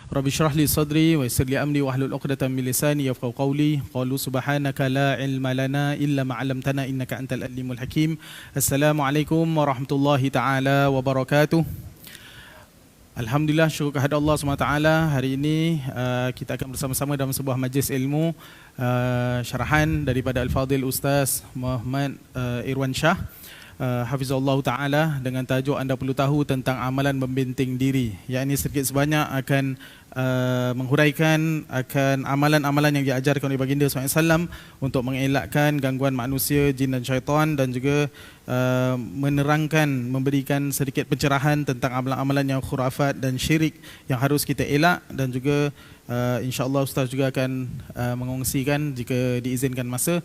Rabbi shrah li sadri wa yassir li amri wahlul 'uqdatam min lisani yafqahu qawli. Qalu subhanaka la ilma lana illa ma 'allamtana innaka antal alimul hakim. Assalamualaikum warahmatullahi taala wabarakatuh. Alhamdulillah, syukur kehadirat Allah SWT. Hari ini kita akan bersama-sama dalam sebuah majlis ilmu syarahan daripada Al-Fadhil Ustaz Muhammad Irwan Shah, Hafizahullah Ta'ala, dengan tajuk Anda Perlu Tahu Tentang Amalan Membenting Diri. Yang ini sedikit sebanyak akan menghuraikan akan amalan-amalan yang diajarkan oleh baginda SAW untuk mengelakkan gangguan manusia, jin dan syaitan, dan juga menerangkan, memberikan sedikit pencerahan tentang amalan-amalan yang khurafat dan syirik yang harus kita elak, dan juga insya-Allah Ustaz juga akan mengongsikan jika diizinkan masa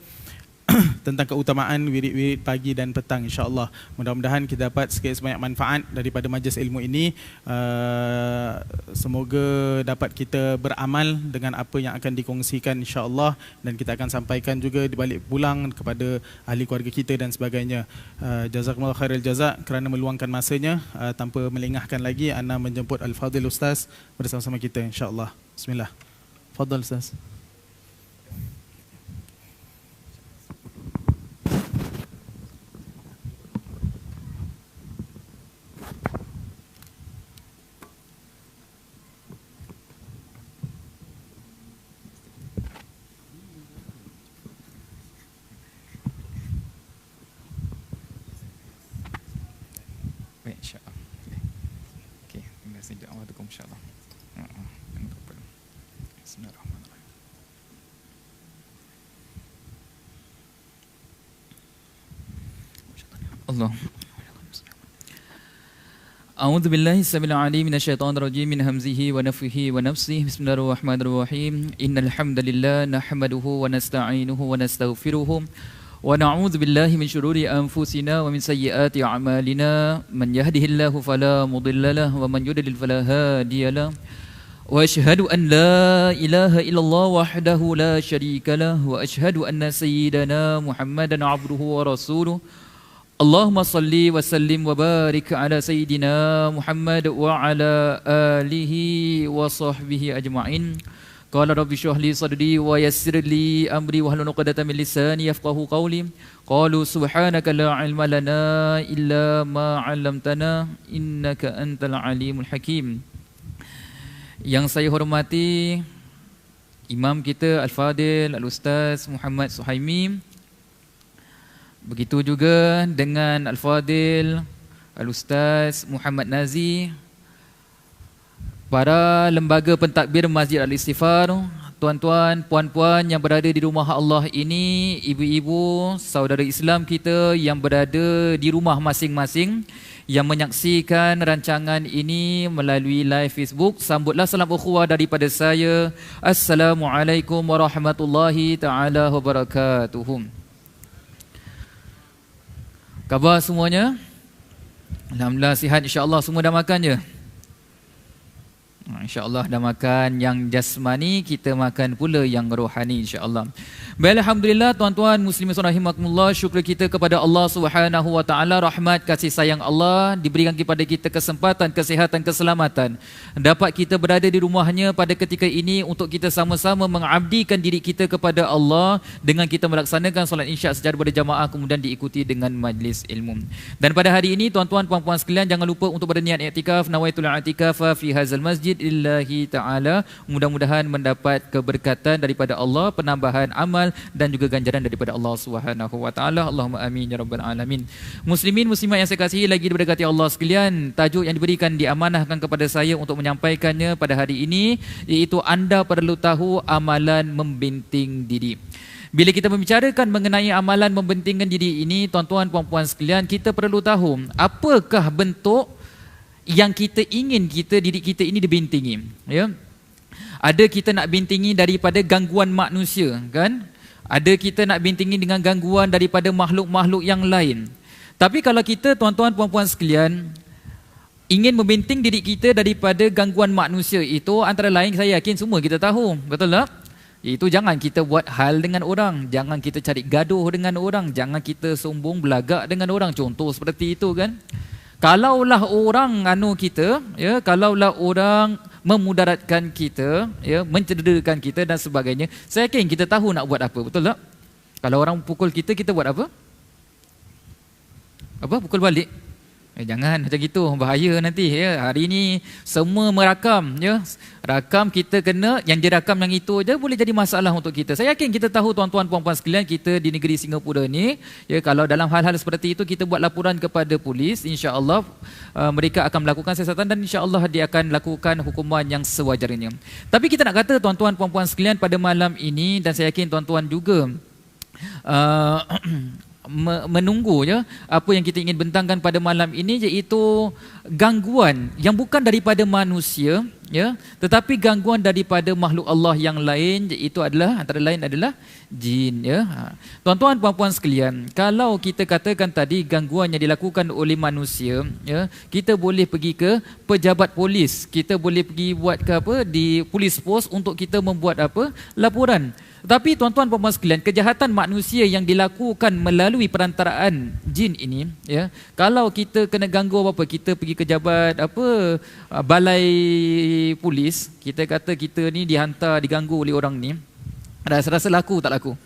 tentang keutamaan wirid-wirid pagi dan petang, insya-Allah. Mudah-mudahan kita dapat sikit sebanyak manfaat daripada majlis ilmu ini. Semoga dapat kita beramal dengan apa yang akan dikongsikan, insya-Allah, dan kita akan sampaikan juga di balik pulang kepada ahli keluarga kita dan sebagainya. Jazakumullah khairul jazak kerana meluangkan masanya. Tanpa melengahkan lagi, ana menjemput Al-Fadhil Ustaz bersama-sama kita, insya-Allah. Bismillah. Fadhal Ustaz. Allah. A'udzu billahi samil alim minasyaitonir rajim min hamzihi wa nafthihi wa nafsihi. Bismillahirrahmanirrahim. Innal hamdalillah nahmaduhu wa nasta'inuhu wa nastaghfiruh wa na'udzu billahi min shururi anfusina wa min sayyiati a'malina. Man yahdihillahu fala mudilla lahu wa man yudlil fala hadiya lahu. Wa asyhadu an la ilaha illallah wahdahu la syarika lahu wa asyhadu anna sayyidana Muhammadan 'abduhu wa rasuluh. Allahumma salli wa sallim wa barik ala sayyidina Muhammad wa ala alihi wa sahbihi ajma'in. Qala rabbi shrah li sadri wa yassir li amri wahlul 'uqdatam min lisani yafqahu qawli. Qalu subhanaka la ilma lana illa ma 'allamtana innaka antal alimul hakim. Yang saya hormati Imam kita Al-Fadhil Al-Ustaz Muhammad Suhaimi. Begitu juga dengan Al-Fadhil Al-Ustaz Muhammad Nazi, para lembaga pentadbir Masjid Al-Istighfar, tuan-tuan, puan-puan yang berada di rumah Allah ini, ibu-ibu, saudara Islam kita yang berada di rumah masing-masing, yang menyaksikan rancangan ini melalui live Facebook. Sambutlah salam ukhuwah daripada saya. Assalamualaikum warahmatullahi taala wabarakatuh. Khabar semuanya? Alhamdulillah sihat, insya-Allah. Semua dah makan je? InsyaAllah dah makan yang jasmani, kita makan pula yang rohani, insyaAllah. Baik, alhamdulillah tuan-tuan muslimin rahimakumullah, syukur kita kepada Allah Subhanahu wa taala, rahmat kasih sayang Allah diberikan kepada kita kesempatan, kesihatan, keselamatan, dapat kita berada di rumahnya pada ketika ini untuk kita sama-sama mengabdikan diri kita kepada Allah dengan kita melaksanakan solat Isyak secara berjamaah, kemudian diikuti dengan majlis ilmu. Dan pada hari ini tuan-tuan puan-puan sekalian, jangan lupa untuk berniat i'tikaf, nawaitul i'tikafa fi hadzal masjid lillahi ta'ala. Mudah-mudahan mendapat keberkatan daripada Allah, penambahan amal dan juga ganjaran daripada Allah Subhanahu wa taala. Allahumma amin ya rabbal alamin. Muslimin muslimat yang saya kasihi lagi diberkati Allah sekalian, tajuk yang diberikan diamanahkan kepada saya untuk menyampaikannya pada hari ini iaitu anda perlu tahu amalan membenting diri. Bila kita membicarakan mengenai amalan membentingkan diri ini, tuan-tuan puan-puan sekalian, kita perlu tahu apakah bentuk yang kita ingin diri kita ini dibentingi, ya. Ada kita nak bentingi daripada gangguan manusia, kan? Ada kita nak bentingi dengan gangguan daripada makhluk-makhluk yang lain. Tapi kalau kita tuan-tuan puan-puan sekalian ingin membenting diri kita daripada gangguan manusia, itu antara lain saya yakin semua kita tahu, betul tak? Itu jangan kita buat hal dengan orang, jangan kita cari gaduh dengan orang, jangan kita sombong belagak dengan orang, contoh seperti itu, kan? Kalaulah orang kalaulah orang memudaratkan kita, ya, mencederakan kita dan sebagainya. Saya yakin kita tahu nak buat apa, betul tak? Kalau orang pukul kita, kita buat apa? Apa? Pukul balik? Jangan macam gitu, bahaya nanti, ya. Hari ni semua merakam, ya. Rakam kita kena, yang dirakam yang itu aja boleh jadi masalah untuk kita. Saya yakin kita tahu tuan-tuan puan-puan sekalian, kita di negeri Singapura ni, ya, kalau dalam hal-hal seperti itu kita buat laporan kepada polis, insya-Allah mereka akan melakukan siasatan dan insya-Allah dia akan lakukan hukuman yang sewajarnya. Tapi kita nak kata tuan-tuan puan-puan sekalian pada malam ini, dan saya yakin tuan-tuan juga menunggu, ya, apa yang kita ingin bentangkan pada malam ini, iaitu gangguan yang bukan daripada manusia, ya, tetapi gangguan daripada makhluk Allah yang lain, iaitu adalah antara lain adalah jin, ya. Tuan-tuan puan-puan sekalian, kalau kita katakan tadi gangguan yang dilakukan oleh manusia, ya, kita boleh pergi ke pejabat polis, kita boleh pergi buat ke apa di polis pos untuk kita membuat apa laporan. Tetapi tuan-tuan puan-puan sekalian, kejahatan manusia yang dilakukan melalui perantaraan jin ini, ya, kalau kita kena ganggu apa-apa, kita pergi ke jabat apa balai polis, kita kata kita ni diganggu oleh orang ni, rasa-rasa laku tak laku?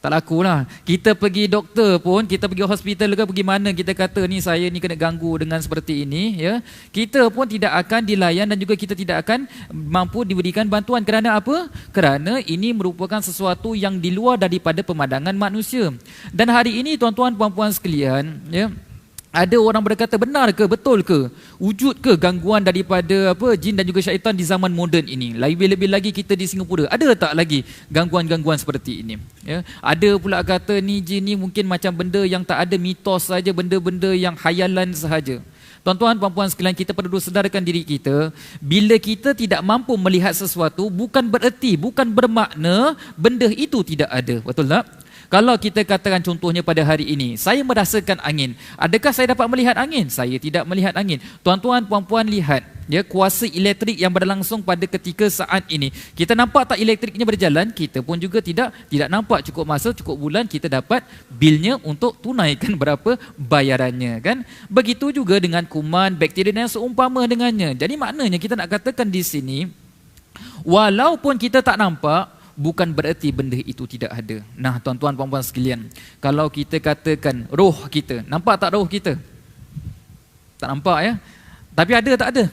Tak lakulah. Kita pergi doktor pun, kita pergi hospital ke pergi mana, kita kata ni saya ni kena ganggu dengan seperti ini, ya. Kita pun tidak akan dilayan dan juga kita tidak akan mampu diberikan bantuan. Kerana apa? Kerana ini merupakan sesuatu yang di luar daripada pemandangan manusia. Dan hari ini tuan-tuan puan-puan sekalian, ya, ada orang berkata, benar ke, betul ke, wujud ke gangguan daripada apa jin dan juga syaitan di zaman moden ini? Lebih-lebih lagi kita di Singapura, ada tak lagi gangguan-gangguan seperti ini, ya? Ada pula kata ni jin ni mungkin macam benda yang tak ada, mitos saja, benda-benda yang khayalan sahaja. Tuan-tuan puan-puan sekalian, kita perlu sedarkan diri kita, bila kita tidak mampu melihat sesuatu, bukan bererti, bukan bermakna benda itu tidak ada, betul tak? Kalau kita katakan contohnya pada hari ini, saya merasakan angin. Adakah saya dapat melihat angin? Saya tidak melihat angin. Tuan-tuan, puan-puan lihat, ya, kuasa elektrik yang berlangsung pada ketika saat ini. Kita nampak tak elektriknya berjalan? Kita pun juga tidak nampak. Cukup masa, cukup bulan kita dapat bilnya untuk tunaikan berapa bayarannya, kan? Begitu juga dengan kuman, bakteria yang seumpama dengannya. Jadi maknanya kita nak katakan di sini, walaupun kita tak nampak, bukan bererti benda itu tidak ada. Nah, tuan-tuan puan-puan sekalian, kalau kita katakan roh kita, nampak tak roh kita? Tak nampak, ya. Tapi ada tak ada?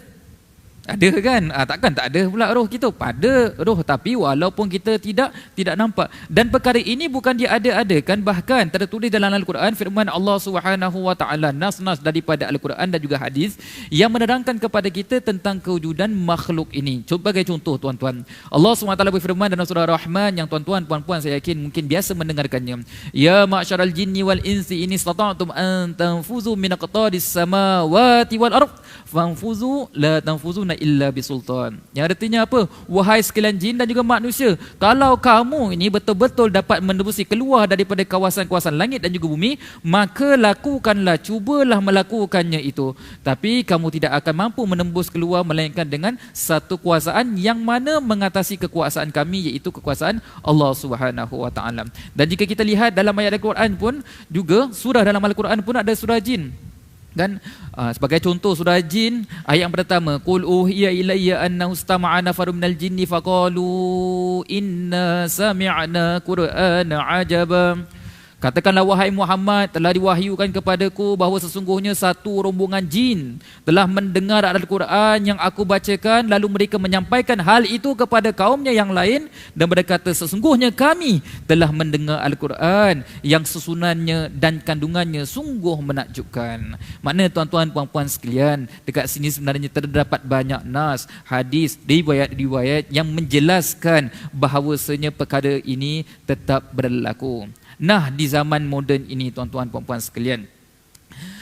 Ada, kan? Takkan tak ada pula roh kita. Ada roh, tapi walaupun kita tidak nampak. Dan perkara ini bukan dia ada-adakan, bahkan tertulis dalam Al-Quran, firman Allah Subhanahu wa taala, nas-nas daripada Al-Quran dan juga hadis yang menerangkan kepada kita tentang kewujudan makhluk ini. Sebagai contoh, tuan-tuan, Allah SWT berfirman dalam surah Rahman, yang tuan-tuan puan-puan saya yakin mungkin biasa mendengarkannya. Ya ma'syaral jinni wal insi in istata'tum an tanfuzu min aqtaris samawati wal ardh fanfuzu la tanfuzuna illa bisultan. Yang artinya apa? Wahai sekalian jin dan juga manusia, kalau kamu ini betul-betul dapat menembusi keluar daripada kawasan-kawasan langit dan juga bumi, maka lakukanlah, cubalah melakukannya itu. Tapi kamu tidak akan mampu menembus keluar melainkan dengan satu kuasaan yang mana mengatasi kekuasaan kami, iaitu kekuasaan Allah Subhanahu wa taala. Dan jika kita lihat dalam ayat Al-Quran pun juga, surah dalam Al-Quran pun ada surah jin. Kan, sebagai contoh surah jin, ayat yang pertama, qul uhiya ilayya annahu istama'a nafarun minal jinni faqalu inna sami'na qur'ana ajaba. Katakanlah wahai Muhammad, telah diwahyukan kepadaku bahawa sesungguhnya satu rombongan jin telah mendengar Al-Quran yang aku bacakan, lalu mereka menyampaikan hal itu kepada kaumnya yang lain dan berkata, sesungguhnya kami telah mendengar Al-Quran yang susunannya dan kandungannya sungguh menakjubkan. Maknanya tuan-tuan puan-puan sekalian, dekat sini sebenarnya terdapat banyak nas, hadis, riwayat-riwayat yang menjelaskan bahawasanya perkara ini tetap berlaku. Nah, di zaman moden ini tuan-tuan puan-puan sekalian,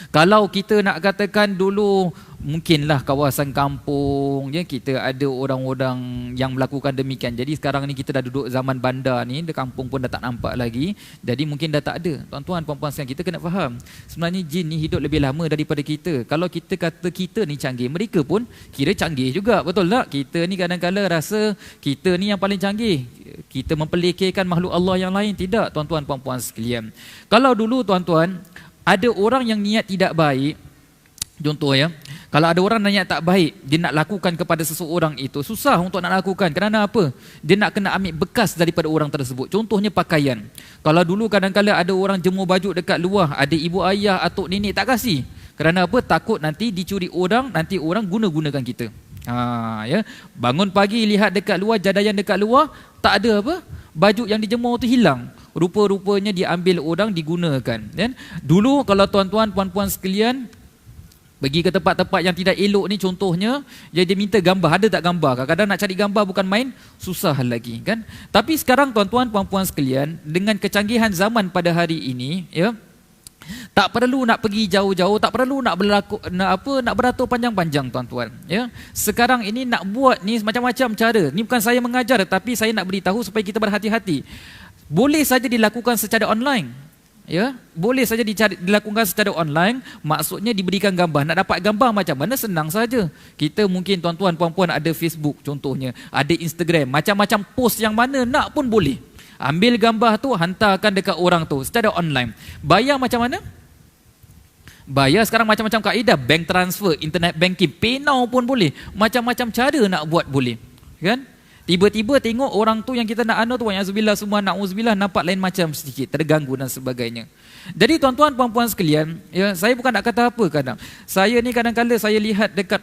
kalau kita nak katakan dulu mungkinlah kawasan kampung, ya, kita ada orang-orang yang melakukan demikian. Jadi sekarang ni kita dah duduk zaman bandar ni, di kampung pun dah tak nampak lagi. Jadi mungkin dah tak ada. Tuan-tuan puan-puan sekalian, kita kena faham, sebenarnya jin ni hidup lebih lama daripada kita. Kalau kita kata kita ni canggih, mereka pun kira canggih juga, betul tak? Kita ni kadang-kadang rasa kita ni yang paling canggih, kita mempelekehkan makhluk Allah yang lain. Tidak, tuan-tuan puan-puan sekalian. Kalau dulu tuan-tuan ada orang yang niat tidak baik, contoh, ya, Kalau ada orang nanya tak baik, dia nak lakukan kepada seseorang itu, susah untuk nak lakukan. Kerana apa? Dia nak kena ambil bekas daripada orang tersebut. Contohnya pakaian. Kalau dulu kadang-kadang ada orang jemur baju dekat luar, ada ibu ayah, atuk nenek tak kasih. Kerana apa? Takut nanti dicuri orang, nanti orang guna-gunakan kita. Ya. Bangun pagi lihat dekat luar, jadayan dekat luar, tak ada apa? Baju yang dijemur tu hilang. Rupa-rupanya diambil orang, digunakan. Kan? Dulu kalau tuan-tuan, puan-puan sekalian, pergi ke tempat-tempat yang tidak elok ni, contohnya dia minta gambar, ada tak gambar? Kadang-kadang nak cari gambar bukan main, susah lagi kan. Tapi sekarang tuan-tuan, puan-puan sekalian, dengan kecanggihan zaman pada hari ini, ya, tak perlu nak pergi jauh-jauh, tak perlu nak beratur panjang-panjang tuan-tuan, ya. Sekarang ini nak buat ni macam-macam cara. Ni bukan saya mengajar, tapi saya nak beritahu supaya kita berhati-hati. Boleh saja dilakukan secara online. Ya, boleh saja dilakukan secara online, maksudnya diberikan gambar. Nak dapat gambar macam mana? Senang saja. Kita mungkin tuan-tuan puan-puan ada Facebook contohnya, ada Instagram, macam-macam post yang mana nak pun boleh. Ambil gambar tu, hantarkan dekat orang tu secara online. Bayar macam mana? Bayar sekarang macam-macam kaedah, bank transfer, internet banking, PayNow pun boleh. Macam-macam cara nak buat boleh. Kan? Tiba-tiba tengok orang tu yang kita nak anu tu, wa'azubillah semua, na'uzubillah, nampak lain macam sedikit, terganggu dan sebagainya. Jadi tuan-tuan, puan-puan sekalian, ya, saya bukan nak kata apa kadang. Saya ni kadang-kadang saya lihat dekat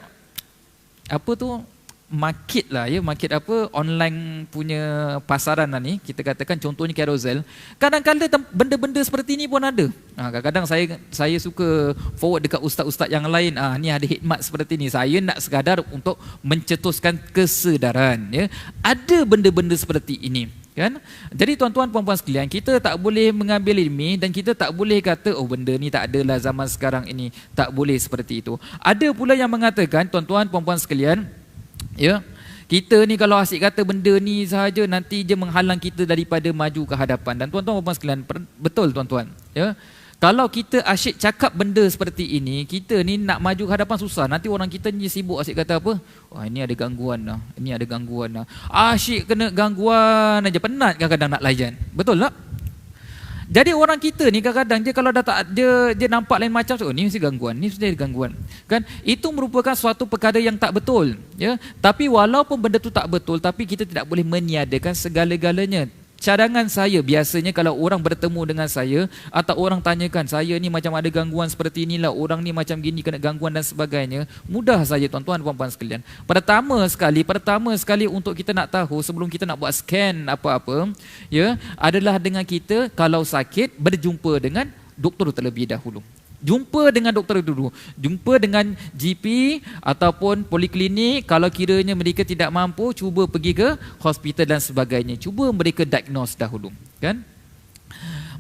apa tu, market lah ya, market apa, online punya pasaran lah ni, kita katakan contohnya Carousel. Kadang-kadang benda-benda seperti ni pun ada. Kadang-kadang saya suka forward dekat ustaz-ustaz yang lain, ni ada hikmat seperti ni. Saya nak sekadar untuk mencetuskan kesedaran, ya. Ada benda-benda seperti ini, kan? Jadi tuan-tuan puan-puan sekalian, kita tak boleh mengambil ilmi dan kita tak boleh kata oh benda ni tak adalah zaman sekarang ini, tak boleh seperti itu. Ada pula yang mengatakan tuan-tuan puan-puan sekalian, ya, kita ni kalau asyik kata benda ni sahaja, nanti dia menghalang kita daripada maju ke hadapan. Dan tuan-tuan puan-puan sekalian, betul tuan-tuan, ya. Kalau kita asyik cakap benda seperti ini, kita ni nak maju ke hadapan susah. Nanti orang kita ni sibuk asyik kata apa? Wah, ini ada gangguan lah, ini ada gangguan lah. Asyik kena gangguan aja, penat kadang-kadang nak layan. Betul tak? Jadi orang kita ni kadang-kadang dia kalau dah tak, dia nampak lain macam, oh ni mesti gangguan, ni mesti ada gangguan. Kan? Itu merupakan suatu perkara yang tak betul, ya. Tapi walaupun benda tu tak betul, tapi kita tidak boleh meniadakan segala-galanya. Cadangan saya biasanya kalau orang bertemu dengan saya atau orang tanyakan saya ni macam ada gangguan seperti inilah, orang ni macam gini kena gangguan dan sebagainya, mudah saja tuan-tuan puan-puan sekalian. Pertama sekali untuk kita nak tahu sebelum kita nak buat scan apa-apa, ya, adalah dengan kita kalau sakit berjumpa dengan doktor terlebih dahulu. Jumpa dengan doktor dulu, jumpa dengan GP ataupun poliklinik. Kalau kiranya mereka tidak mampu, cuba pergi ke hospital dan sebagainya. Cuba mereka diagnose dahulu, kan?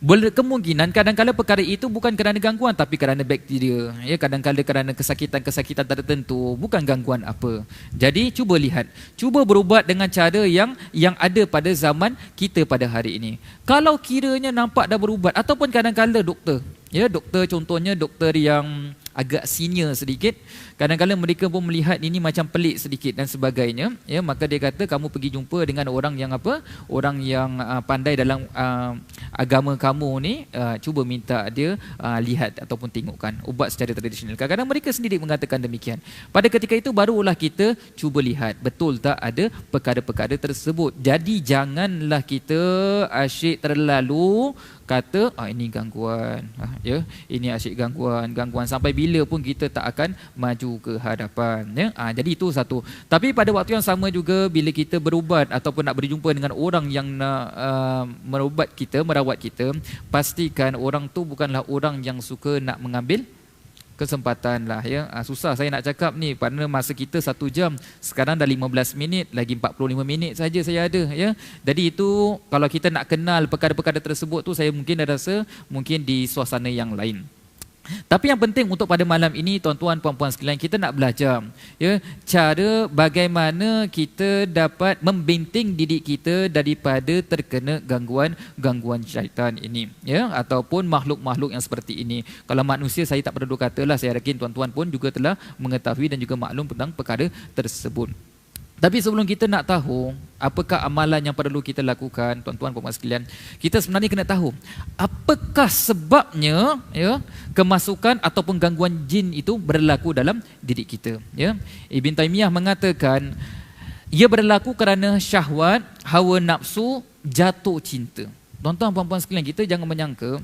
Berkemungkinan kadang-kadang perkara itu bukan kerana gangguan tapi kerana bakteria, ya, kadang-kadang kerana kesakitan-kesakitan tertentu, bukan gangguan apa. Jadi cuba lihat, cuba berubat dengan cara yang ada pada zaman kita pada hari ini. Kalau kiranya nampak dah berubat ataupun kadang-kadang doktor, ya, doktor contohnya doktor yang agak senior sedikit, kadang-kadang mereka pun melihat ini macam pelik sedikit dan sebagainya, ya, maka dia kata kamu pergi jumpa dengan orang yang apa, orang yang pandai dalam agama kamu ni, cuba minta dia lihat ataupun tengokkan ubat secara tradisional. Kadang-kadang mereka sendiri mengatakan demikian. Pada ketika itu barulah kita cuba lihat betul tak ada perkara-perkara tersebut. Jadi janganlah kita asyik terlalu kata ini gangguan, ya, ini asyik gangguan sampai bila pun kita tak akan maju ke hadapan, ya. Jadi itu satu. Tapi pada waktu yang sama juga bila kita berubat ataupun nak berjumpa dengan orang yang nak merawat kita, pastikan orang tu bukanlah orang yang suka nak mengambil kesempatan lah, ya. Susah saya nak cakap ni, kerana masa kita 1 jam, sekarang dah 15 minit, lagi 45 minit saja saya ada, ya. Jadi itu kalau kita nak kenal perkara-perkara tersebut tu, saya mungkin dah rasa mungkin di suasana yang lain. Tapi yang penting untuk pada malam ini tuan-tuan puan-puan sekalian, kita nak belajar, ya, cara bagaimana kita dapat membenting diri kita daripada terkena gangguan syaitan ini, ya, ataupun makhluk-makhluk yang seperti ini. Kalau manusia saya tak perlu katalah, saya yakin tuan-tuan pun juga telah mengetahui dan juga maklum tentang perkara tersebut. Tapi sebelum kita nak tahu apakah amalan yang perlu kita lakukan, tuan-tuan puan-puan sekalian, kita sebenarnya kena tahu apakah sebabnya ya kemasukan ataupun gangguan jin itu berlaku dalam diri kita, ya. Ibn Taymiyah mengatakan ia berlaku kerana syahwat, hawa nafsu, jatuh cinta. Tuan-tuan puan-puan sekalian, kita jangan menyangka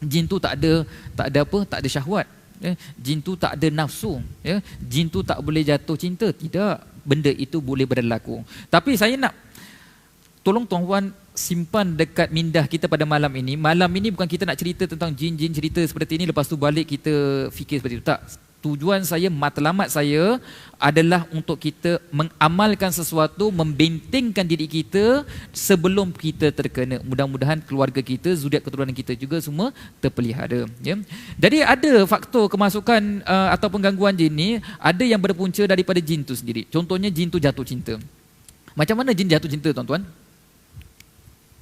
jin tu tak ada syahwat. Ya, jin tu tak ada nafsu, ya. Jin tu tak boleh jatuh cinta, tidak. Benda itu boleh berlaku. Tapi saya nak tolong tuan-tuan simpan dekat minda kita pada malam ini. Malam ini bukan kita nak cerita tentang jin-jin cerita seperti ini lepas tu balik kita fikir seperti itu. Tak. Tujuan saya, matlamat saya adalah untuk kita mengamalkan sesuatu, membentengkan diri kita sebelum kita terkena. Mudah-mudahan keluarga kita, zuriat keturunan kita juga semua terpelihara. Ya. Jadi ada faktor kemasukan ataupun gangguan jin ni, ada yang berpunca daripada jin tu sendiri. Contohnya jin tu jatuh cinta. Macam mana jin jatuh cinta, tuan-tuan?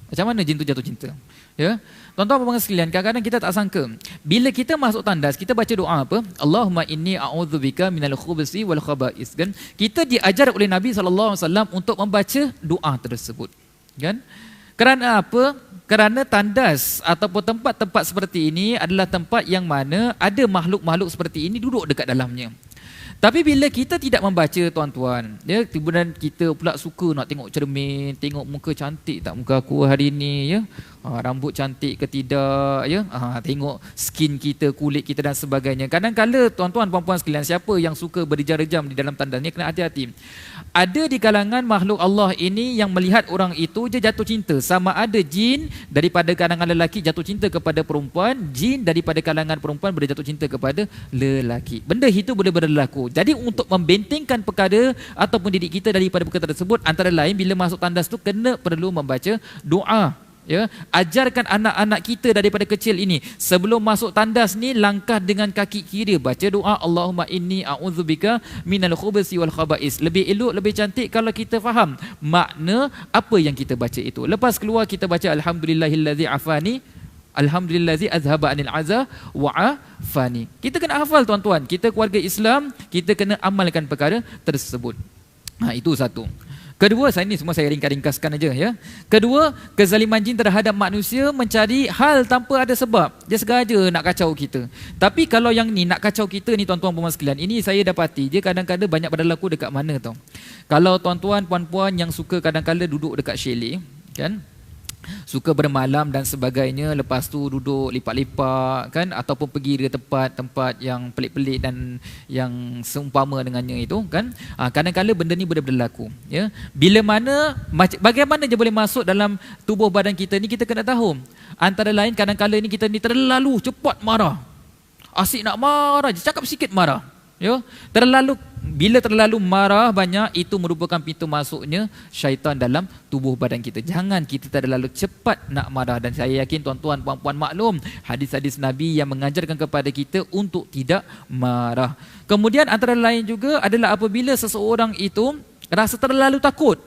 Macam mana jin tu jatuh cinta? Ya. Tuan-tuan puan sekalian, kadang-kadang kita tak sangka bila kita masuk tandas, kita baca doa apa? Allahumma inni a'udzubika minal khubuthi wal khaba'is, kan? Kita diajar oleh Nabi SAW untuk membaca doa tersebut, kan? Kerana apa? Kerana tandas ataupun tempat-tempat seperti ini adalah tempat yang mana ada makhluk-makhluk seperti ini duduk dekat dalamnya. Tapi bila kita tidak membaca, tuan-tuan, ya, kemudian kita pula suka nak tengok cermin, tengok muka cantik tak muka aku hari ni, ya, rambut cantik ke tidak, ya, tengok skin kita, kulit kita dan sebagainya. Kadang-kala tuan-tuan puan-puan sekalian, siapa yang suka berjam-jam di dalam tandas ni kena hati-hati. Ada di kalangan makhluk Allah ini yang melihat orang itu je jatuh cinta. Sama ada jin daripada kalangan lelaki jatuh cinta kepada perempuan, jin daripada kalangan perempuan boleh jatuh cinta kepada lelaki. Benda itu boleh berlaku. Jadi untuk membentengkan perkara ataupun diri kita daripada perkara tersebut, antara lain bila masuk tandas tu perlu membaca doa. Ya, ajarkan anak-anak kita daripada kecil ini, sebelum masuk tandas ni langkah dengan kaki kiri, baca doa Allahumma inni a'udzubika minal khubuthi wal khaba'is. Lebih elok, lebih cantik kalau kita faham makna apa yang kita baca itu. Lepas keluar kita baca alhamdulillahillazi afani, alhamdulillazi azhaba anil azza wa afani. Kita kena hafal, tuan-tuan. Kita keluarga Islam, kita kena amalkan perkara tersebut. Itu satu. Kedua, ini semua saya ringkas-ringkaskan aja, ya. Kedua, kezaliman jin terhadap manusia mencari hal tanpa ada sebab. Dia sengaja nak kacau kita. Tapi kalau yang ni nak kacau kita ni, tuan-tuan puan-puan sekalian, ini saya dapati dia kadang-kadang banyak berlaku dekat mana tau. Kalau tuan-tuan puan-puan yang suka kadang-kadang duduk dekat chalet, kan? Suka bermalam dan sebagainya, lepas tu duduk lipat-lipat, kan, ataupun pergi ke tempat-tempat yang pelik-pelik dan yang seumpama dengannya itu, kan. Kadang-kadang benda ni boleh berlaku, ya. Bila mana, bagaimana dia boleh masuk dalam tubuh badan kita ni, kita kena tahu. Antara lain kadang-kadang ni kita ni terlalu cepat marah, asyik nak marah je, cakap sikit marah, ya. Bila terlalu marah banyak, itu merupakan pintu masuknya syaitan dalam tubuh badan kita. Jangan kita terlalu cepat nak marah. Dan saya yakin tuan-tuan puan-puan maklum hadis-hadis Nabi yang mengajarkan kepada kita untuk tidak marah. Kemudian antara lain juga adalah apabila seseorang itu rasa terlalu takut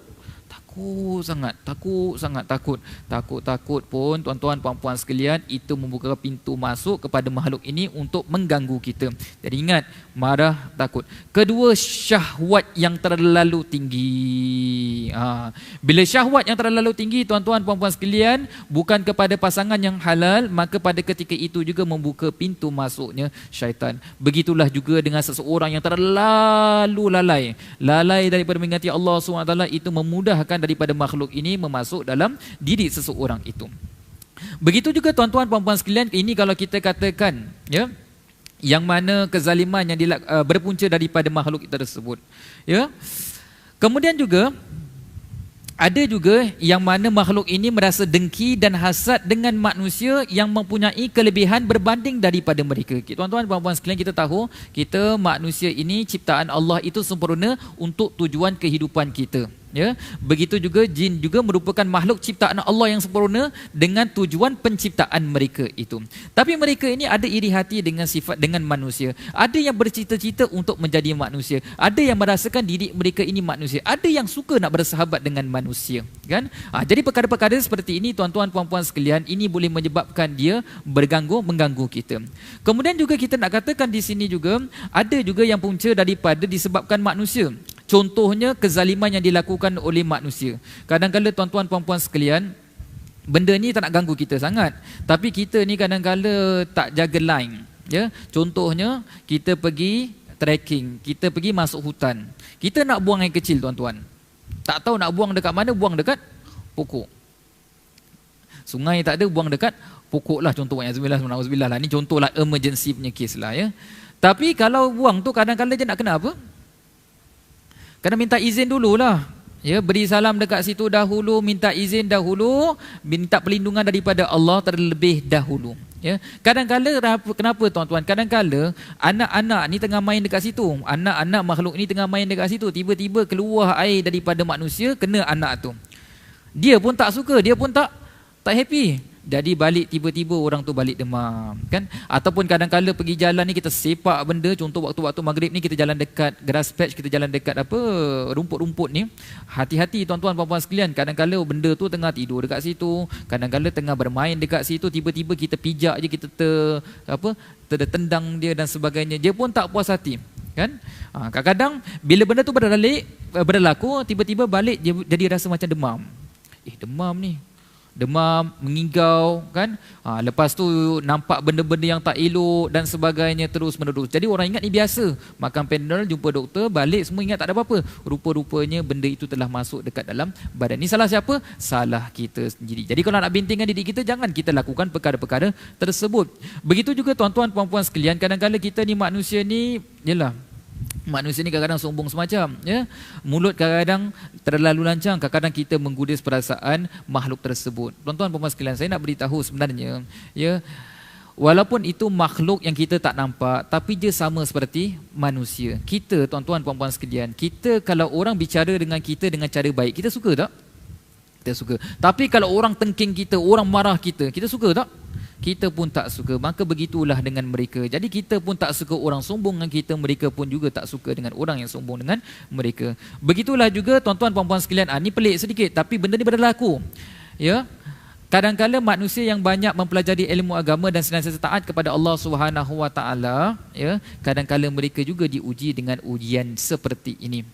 takut pun, tuan-tuan puan-puan sekalian, itu membuka pintu masuk kepada makhluk ini untuk mengganggu kita. Jadi ingat, marah, takut. Kedua, syahwat yang terlalu tinggi. Bila syahwat yang terlalu tinggi, tuan-tuan puan-puan sekalian, bukan kepada pasangan yang halal, maka pada ketika itu juga membuka pintu masuknya syaitan. Begitulah juga dengan seseorang yang terlalu lalai daripada mengingati Allah SWT, itu memudahkan daripada makhluk ini memasuk dalam diri seseorang itu. Begitu juga tuan-tuan puan-puan sekalian, ini kalau kita katakan, ya, yang mana kezaliman yang berpunca daripada makhluk tersebut, ya. Kemudian juga ada juga yang mana makhluk ini merasa dengki dan hasad dengan manusia yang mempunyai kelebihan berbanding daripada mereka. Tuan-tuan puan-puan sekalian, kita tahu kita manusia ini ciptaan Allah itu sempurna untuk tujuan kehidupan kita. Ya, begitu juga jin juga merupakan makhluk ciptaan Allah yang sempurna dengan tujuan penciptaan mereka itu. Tapi mereka ini ada iri hati dengan sifat dengan manusia. Ada yang bercita-cita untuk menjadi manusia. Ada yang merasakan diri mereka ini manusia. Ada yang suka nak bersahabat dengan manusia, kan? Jadi perkara-perkara seperti ini, tuan-tuan puan-puan sekalian, ini boleh menyebabkan dia mengganggu kita. Kemudian juga kita nak katakan di sini juga ada juga yang punca daripada disebabkan manusia. Contohnya kezaliman yang dilakukan oleh manusia. Kadang-kadang tuan-tuan puan-puan sekalian, benda ni tak nak ganggu kita sangat, tapi kita ni kadang-kadang tak jaga line, ya. Contohnya kita pergi trekking, kita pergi masuk hutan, kita nak buang air kecil tuan-tuan, tak tahu nak buang dekat mana, buang dekat pokok. Sungai tak ada, buang dekat pokok lah contohnya. Alhamdulillah lah, ni contohlah emergency punya case lah, ya. Tapi kalau buang tu kadang-kadang je nak kena apa? Kena minta izin dululah. Ya, beri salam dekat situ dahulu, minta izin dahulu, minta perlindungan daripada Allah terlebih dahulu. Ya, kadang-kadang kenapa tuan-tuan? Kadang-kadang anak-anak ni tengah main dekat situ, anak-anak makhluk ni tengah main dekat situ, tiba-tiba keluar air daripada manusia kena anak tu. Dia pun tak suka, dia pun tak happy. Jadi balik tiba-tiba orang tu balik demam, kan? Ataupun kadang-kadang pergi jalan ni kita sepak benda, contoh waktu-waktu maghrib ni kita jalan dekat grass patch, kita jalan dekat apa rumput-rumput ni. Hati-hati tuan-tuan puan-puan sekalian, kadang-kadang benda tu tengah tidur dekat situ, kadang-kadang tengah bermain dekat situ, tiba-tiba kita pijak je, kita tertendang dia dan sebagainya. Dia pun tak puas hati, kan? Kadang-kadang bila benda tu berlaku, tiba-tiba balik dia jadi rasa macam demam. Demam ni, demam, mengigau, kan? Lepas tu nampak benda-benda yang tak elok dan sebagainya terus menerus. Jadi orang ingat ni biasa, makan Panadol, jumpa doktor, balik semua ingat tak ada apa-apa. Rupa-rupanya benda itu telah masuk dekat dalam badan. Ni salah siapa? Salah kita sendiri. Jadi kalau nak bintingkan diri kita, jangan kita lakukan perkara-perkara tersebut. Begitu juga tuan-tuan puan-puan sekalian, kadang-kadang kita ni manusia ni, yalah, manusia ni kadang-kadang sombong semacam, ya. Mulut kadang-kadang terlalu lancang, kadang-kadang kita menggubris perasaan makhluk tersebut. Tuan-tuan puan-puan sekalian, saya nak beritahu sebenarnya, ya, walaupun itu makhluk yang kita tak nampak, tapi dia sama seperti manusia. Kita, tuan-tuan puan-puan sekalian, kita kalau orang bicara dengan kita dengan cara baik, kita suka tak? Kita suka. Tapi kalau orang tengking kita, orang marah kita, kita suka tak? Kita pun tak suka. Maka begitulah dengan mereka. Jadi kita pun tak suka orang sombong dengan kita, mereka pun juga tak suka dengan orang yang sombong dengan mereka. Begitulah juga tuan-tuan puan-puan sekalian, ni pelik sedikit tapi benda ni berlaku. Ya. Kadang-kadang manusia yang banyak mempelajari ilmu agama dan senantiasa taat kepada Allah Subhanahu Wa Taala, ya, kadang-kadang mereka juga diuji dengan ujian seperti ini.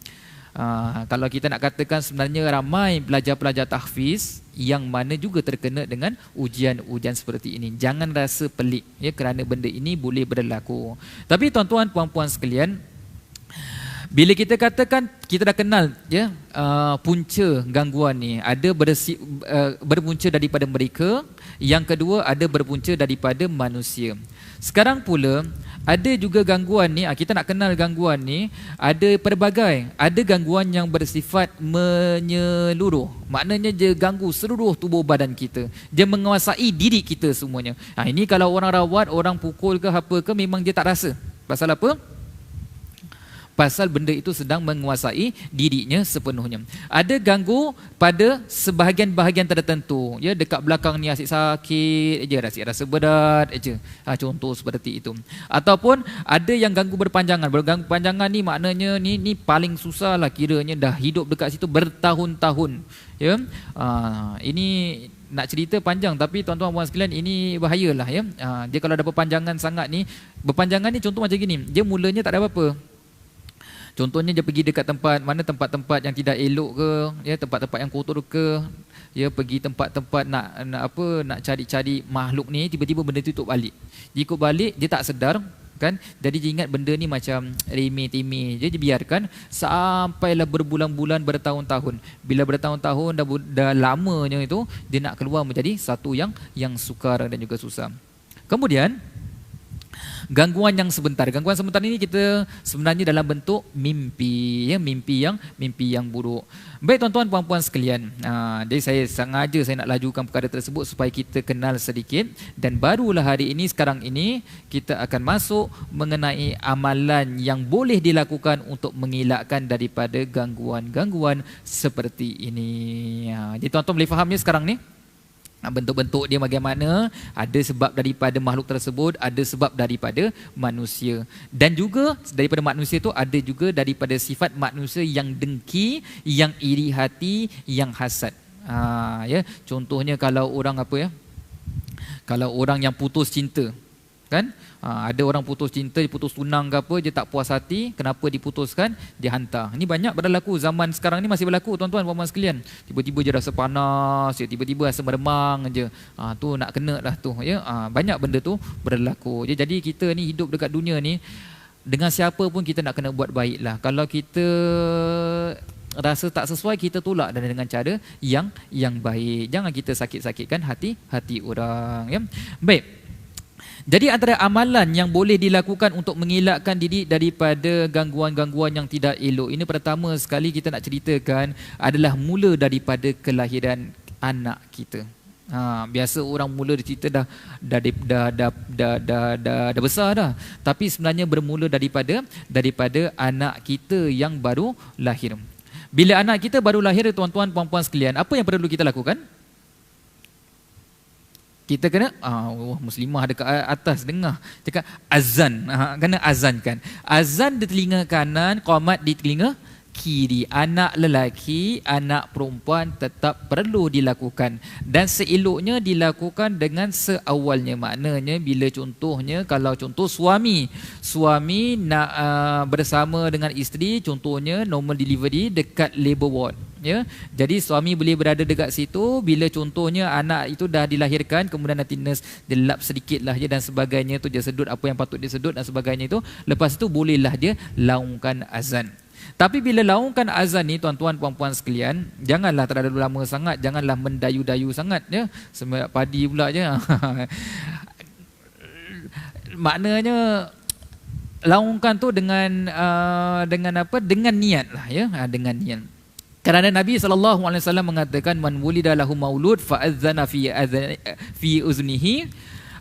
Kalau kita nak katakan sebenarnya ramai pelajar-pelajar tahfiz yang mana juga terkena dengan ujian-ujian seperti ini. Jangan rasa pelik, ya, kerana benda ini boleh berlaku. Tapi tuan-tuan puan-puan sekalian, bila kita katakan kita dah kenal, ya, punca gangguan ni ada berpunca daripada mereka, yang kedua ada berpunca daripada manusia. Sekarang pula ada juga gangguan ni, kita nak kenal gangguan ni, ada pelbagai. Ada gangguan yang bersifat menyeluruh. Maknanya dia ganggu seluruh tubuh badan kita. Dia menguasai diri kita semuanya. Ini kalau orang rawat, orang pukul ke apa ke, memang dia tak rasa. Pasal apa? Pasal benda itu sedang menguasai dirinya sepenuhnya. Ada ganggu pada sebahagian-bahagian tertentu, ya, dekat belakang ni asyik sakit je, rasa berat je, contoh seperti itu. Ataupun ada yang ganggu berpanjangan. Berganggu berpanjangan ni maknanya ni paling susah lah, kiranya dah hidup dekat situ bertahun-tahun, ya. Ini nak cerita panjang, tapi tuan-tuan puan sekalian, ini bahayalah, ya. Dia kalau ada berpanjangan sangat ni, berpanjangan ni contoh macam gini, dia mulanya tak ada apa-apa. Contohnya dia pergi dekat tempat-tempat yang tidak elok ke, ya, tempat-tempat yang kotor ke, ya, pergi tempat-tempat nak cari-cari makhluk ni, tiba-tiba benda tu tutup balik. Dia ikut balik, dia tak sedar, kan? Jadi dia ingat benda ni macam remeh-temeh je, dia biarkan sampailah berbulan-bulan, bertahun-tahun. Bila bertahun-tahun dah lamanya itu, dia nak keluar menjadi satu yang sukar dan juga susah. Kemudian gangguan yang sebentar. Gangguan sebentar ini kita sebenarnya dalam bentuk mimpi, ya, mimpi yang buruk. Baik tuan-tuan puan-puan sekalian, jadi saya sengaja nak lajukan perkara tersebut supaya kita kenal sedikit, dan barulah hari ini, sekarang ini kita akan masuk mengenai amalan yang boleh dilakukan untuk mengelakkan daripada gangguan-gangguan seperti ini. Jadi tuan-tuan boleh fahamnya sekarang ni? Bentuk-bentuk dia bagaimana, ada sebab daripada makhluk tersebut, ada sebab daripada manusia, dan juga daripada manusia tu ada juga daripada sifat manusia yang dengki, yang iri hati, yang hasad. Ya, contohnya kalau orang kalau orang yang putus cinta, kan. Ada orang putus cinta, putus tunang ke apa, dia tak puas hati, kenapa diputuskan, dia hantar. Ini banyak berlaku zaman sekarang ni, masih berlaku tuan-tuan puan-puan sekalian. Tiba-tiba je rasa panas, tiba-tiba rasa meremang je. Tu nak kena dah tu ya. Banyak benda tu berlaku. Jadi kita ni hidup dekat dunia ni, dengan siapa pun kita nak kena buat baik lah. Kalau kita rasa tak sesuai, kita tolak dengan cara yang baik. Jangan kita sakit-sakitkan hati orang ya. Baik. Jadi antara amalan yang boleh dilakukan untuk mengelakkan diri daripada gangguan-gangguan yang tidak elok, ini pertama sekali kita nak ceritakan adalah mula daripada kelahiran anak kita. Biasa orang mula cerita dah besar dah, tapi sebenarnya bermula daripada anak kita yang baru lahir. Bila anak kita baru lahir, tuan-tuan puan-puan sekalian, apa yang perlu kita lakukan? Kita kena muslimah dekat atas dengar cakap azan, kena azankan. Azan di telinga kanan, qamat di telinga kiri. Anak lelaki, anak perempuan tetap perlu dilakukan, dan seeloknya dilakukan dengan seawalnya. Maknanya bila contohnya, kalau contoh suami nak bersama dengan isteri, contohnya normal delivery dekat labor ward ya. Jadi suami boleh berada dekat situ. Bila contohnya anak itu dah dilahirkan, kemudian nanti nurse dia lap sedikit lah je dan sebagainya tu, dia sedut apa yang patut dia sedut dan sebagainya itu, lepas tu bolehlah dia laungkan azan. Tapi bila laungkan azan ni tuan-tuan puan-puan sekalian, janganlah terlalu lama sangat, janganlah mendayu-dayu sangat ya. Semua padi pula je. Maknanya laungkan tu dengan apa? Dengan niat lah ya, dengan niat. Kerana Nabi SAW mengatakan, man wulida lahu maulud fa adzana fi uznihi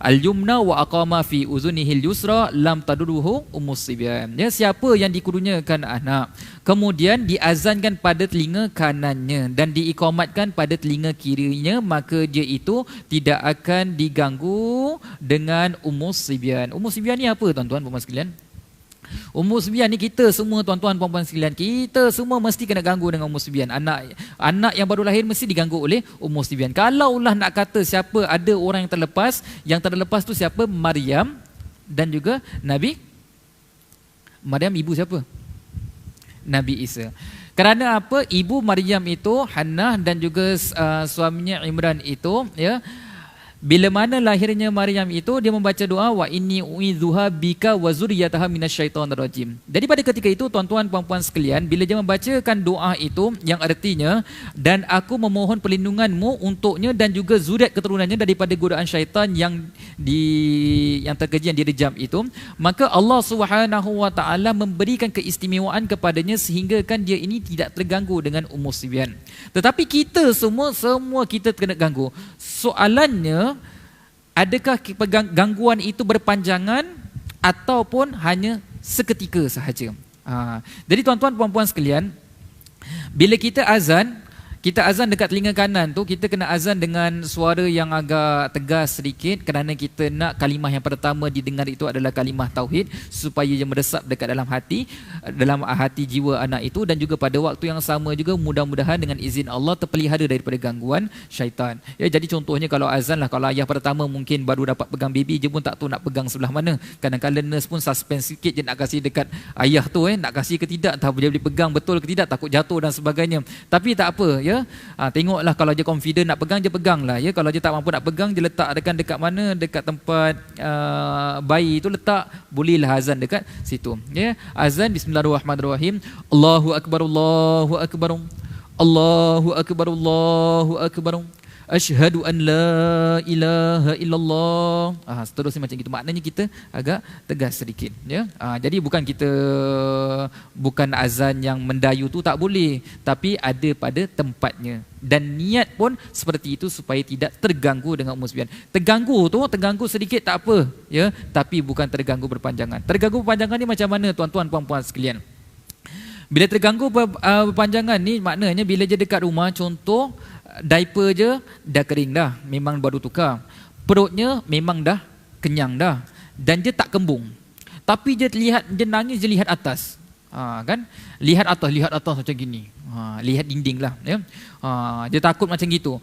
al-yumna wa aqama fi uzunihi al-yusra lam taduruhu ummus sibyan. Ya, siapa yang dikurniakan anak kemudian diazankan pada telinga kanannya dan diiqamatkan pada telinga kirinya, maka dia itu tidak akan diganggu dengan ummus sibyan. Ummus sibyan ni apa tuan-tuan puan-puan sekalian? Umur sembilan ni kita semua tuan-tuan puan-puan sekalian, kita semua mesti kena ganggu dengan umur sembilan. Anak yang baru lahir mesti diganggu oleh umur sembilan. Kalau Allah nak kata siapa ada orang yang terlepas tu siapa? Maryam dan juga Nabi Maryam, ibu siapa? Nabi Isa. Kerana apa? Ibu Maryam itu Hannah dan juga suaminya Imran itu ya, bila mana lahirnya Maryam itu, dia membaca doa wa inni uidzuha bika wa zurriyataha minasyaitonir rajim. Jadi pada ketika itu tuan-tuan puan-puan sekalian, bila dia membacakan doa itu yang artinya dan aku memohon perlindunganmu untuknya dan juga zuriat keturunannya daripada godaan syaitan yang terkeji, yang direjam itu, maka Allah Subhanahu wa taala memberikan keistimewaan kepadanya sehingga kan dia ini tidak terganggu dengan umur sibyan. Tetapi kita semua kita kena ganggu. Soalannya, adakah gangguan itu berpanjangan ataupun hanya seketika sahaja? Jadi tuan-tuan puan-puan sekalian, bila kita azan dekat telinga kanan tu, kita kena azan dengan suara yang agak tegas sedikit, kerana kita nak kalimah yang pertama didengar itu adalah kalimah tauhid, supaya ia meresap dekat dalam hati jiwa anak itu, dan juga pada waktu yang sama juga mudah-mudahan dengan izin Allah terpelihara daripada gangguan syaitan. Ya, jadi contohnya kalau azan lah, kalau ayah pertama mungkin baru dapat pegang baby, dia pun tak tahu nak pegang sebelah mana. Kadang-kadang nurse pun suspend sikit je nak kasih dekat ayah tu, nak kasih ke tidak, tak boleh pegang betul ke tidak, takut jatuh dan sebagainya. Tapi tak apa ya. Tengoklah, kalau dia confident nak pegang, dia pegang lah ya. Kalau dia tak mampu nak pegang, dia letak dekat mana, dekat tempat bayi itu letak, bolehlah azan dekat situ ya. Azan bismillahirrahmanirrahim. Allahu akbar, Allahu akbar, Allahu akbar, Allahu akbar, asyhadu an la ilaha illallah. Seterusnya macam gitu. Maknanya kita agak tegas sedikit ya. Jadi bukan azan yang mendayu tu, tak boleh, tapi ada pada tempatnya. Dan niat pun seperti itu supaya tidak terganggu dengan umur sembilan. Terganggu sedikit tak apa ya, tapi bukan terganggu berpanjangan. Terganggu berpanjangan ni macam mana tuan-tuan puan-puan sekalian? Bila terganggu berpanjangan ni, maknanya bila je dekat rumah, contoh diaper je dah kering dah, memang baru tukar. Perutnya memang dah kenyang dah, dan dia tak kembung. Tapi dia nangis, dia lihat atas. Kan? Lihat atas macam gini. Lihat dinding lah ya. Dia takut macam gitu.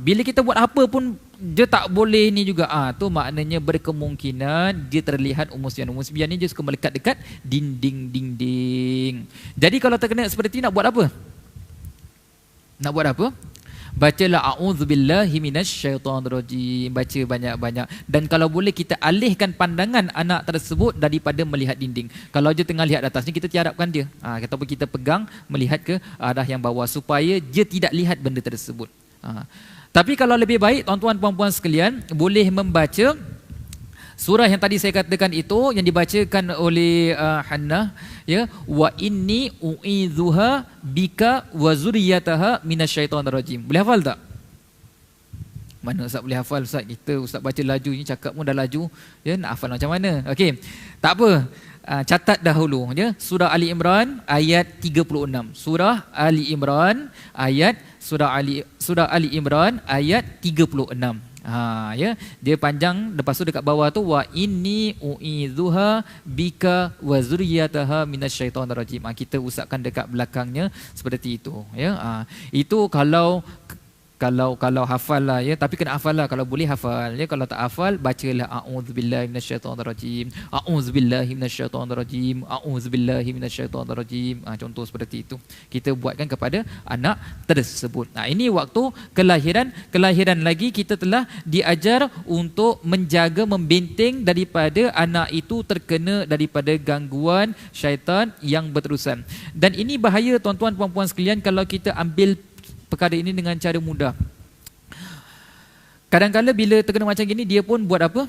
Bila kita buat apa pun dia tak boleh ni juga. Tu maknanya berkemungkinan dia terlihat Ummu Sufyan ni dia suka melekat dekat dinding. Jadi kalau terkena seperti ni nak buat apa? Nak buat apa? Bacalah a'udzubillahi minasyaitonirrajim. Baca banyak-banyak. Dan kalau boleh kita alihkan pandangan anak tersebut daripada melihat dinding. Kalau dia tengah lihat atas ni, kita tiarapkan dia. Ataupun kita pegang melihat ke arah yang bawah supaya dia tidak lihat benda tersebut. Tapi kalau lebih baik tuan-tuan puan-puan sekalian boleh membaca surah yang tadi saya katakan itu yang dibacakan oleh Hannah, ya, wa inni u'idzuha bika wa zurriyataha minasyaitonirrajim. Boleh hafal tak? Mana Ustaz boleh hafal Ustaz? Ustaz baca laju ni, cakap pun dah laju, ya, nak hafal macam mana? Okey. Tak apa. Catat dahulu, ya. Surah Ali Imran ayat 36. Surah Ali Imran ayat Surah Ali Imran ayat 36. Ya, dia panjang, lepas tu dekat bawah tu wa inni u'idzuha bika wa zurriyataha minasyaitonirrajim. Kita usapkan dekat belakangnya seperti itu, ya. Itu kalau hafal lah, ya, tapi kena hafal lah. Kalau boleh hafal, ya. Kalau tak hafal, bacalah a'udzubillahi minasyaitonirrajim, a'udzubillahi minasyaitonirrajim, a'udzubillahi minasyaitonirrajim. Contoh seperti itu kita buatkan kepada anak tersebut. Ini waktu kelahiran lagi kita telah diajar untuk menjaga, membenteng daripada anak itu terkena daripada gangguan syaitan yang berterusan. Dan ini bahaya tuan-tuan puan-puan sekalian kalau kita ambil perkara ini dengan cara mudah. Kadang-kadang bila terkena macam gini, dia pun buat apa?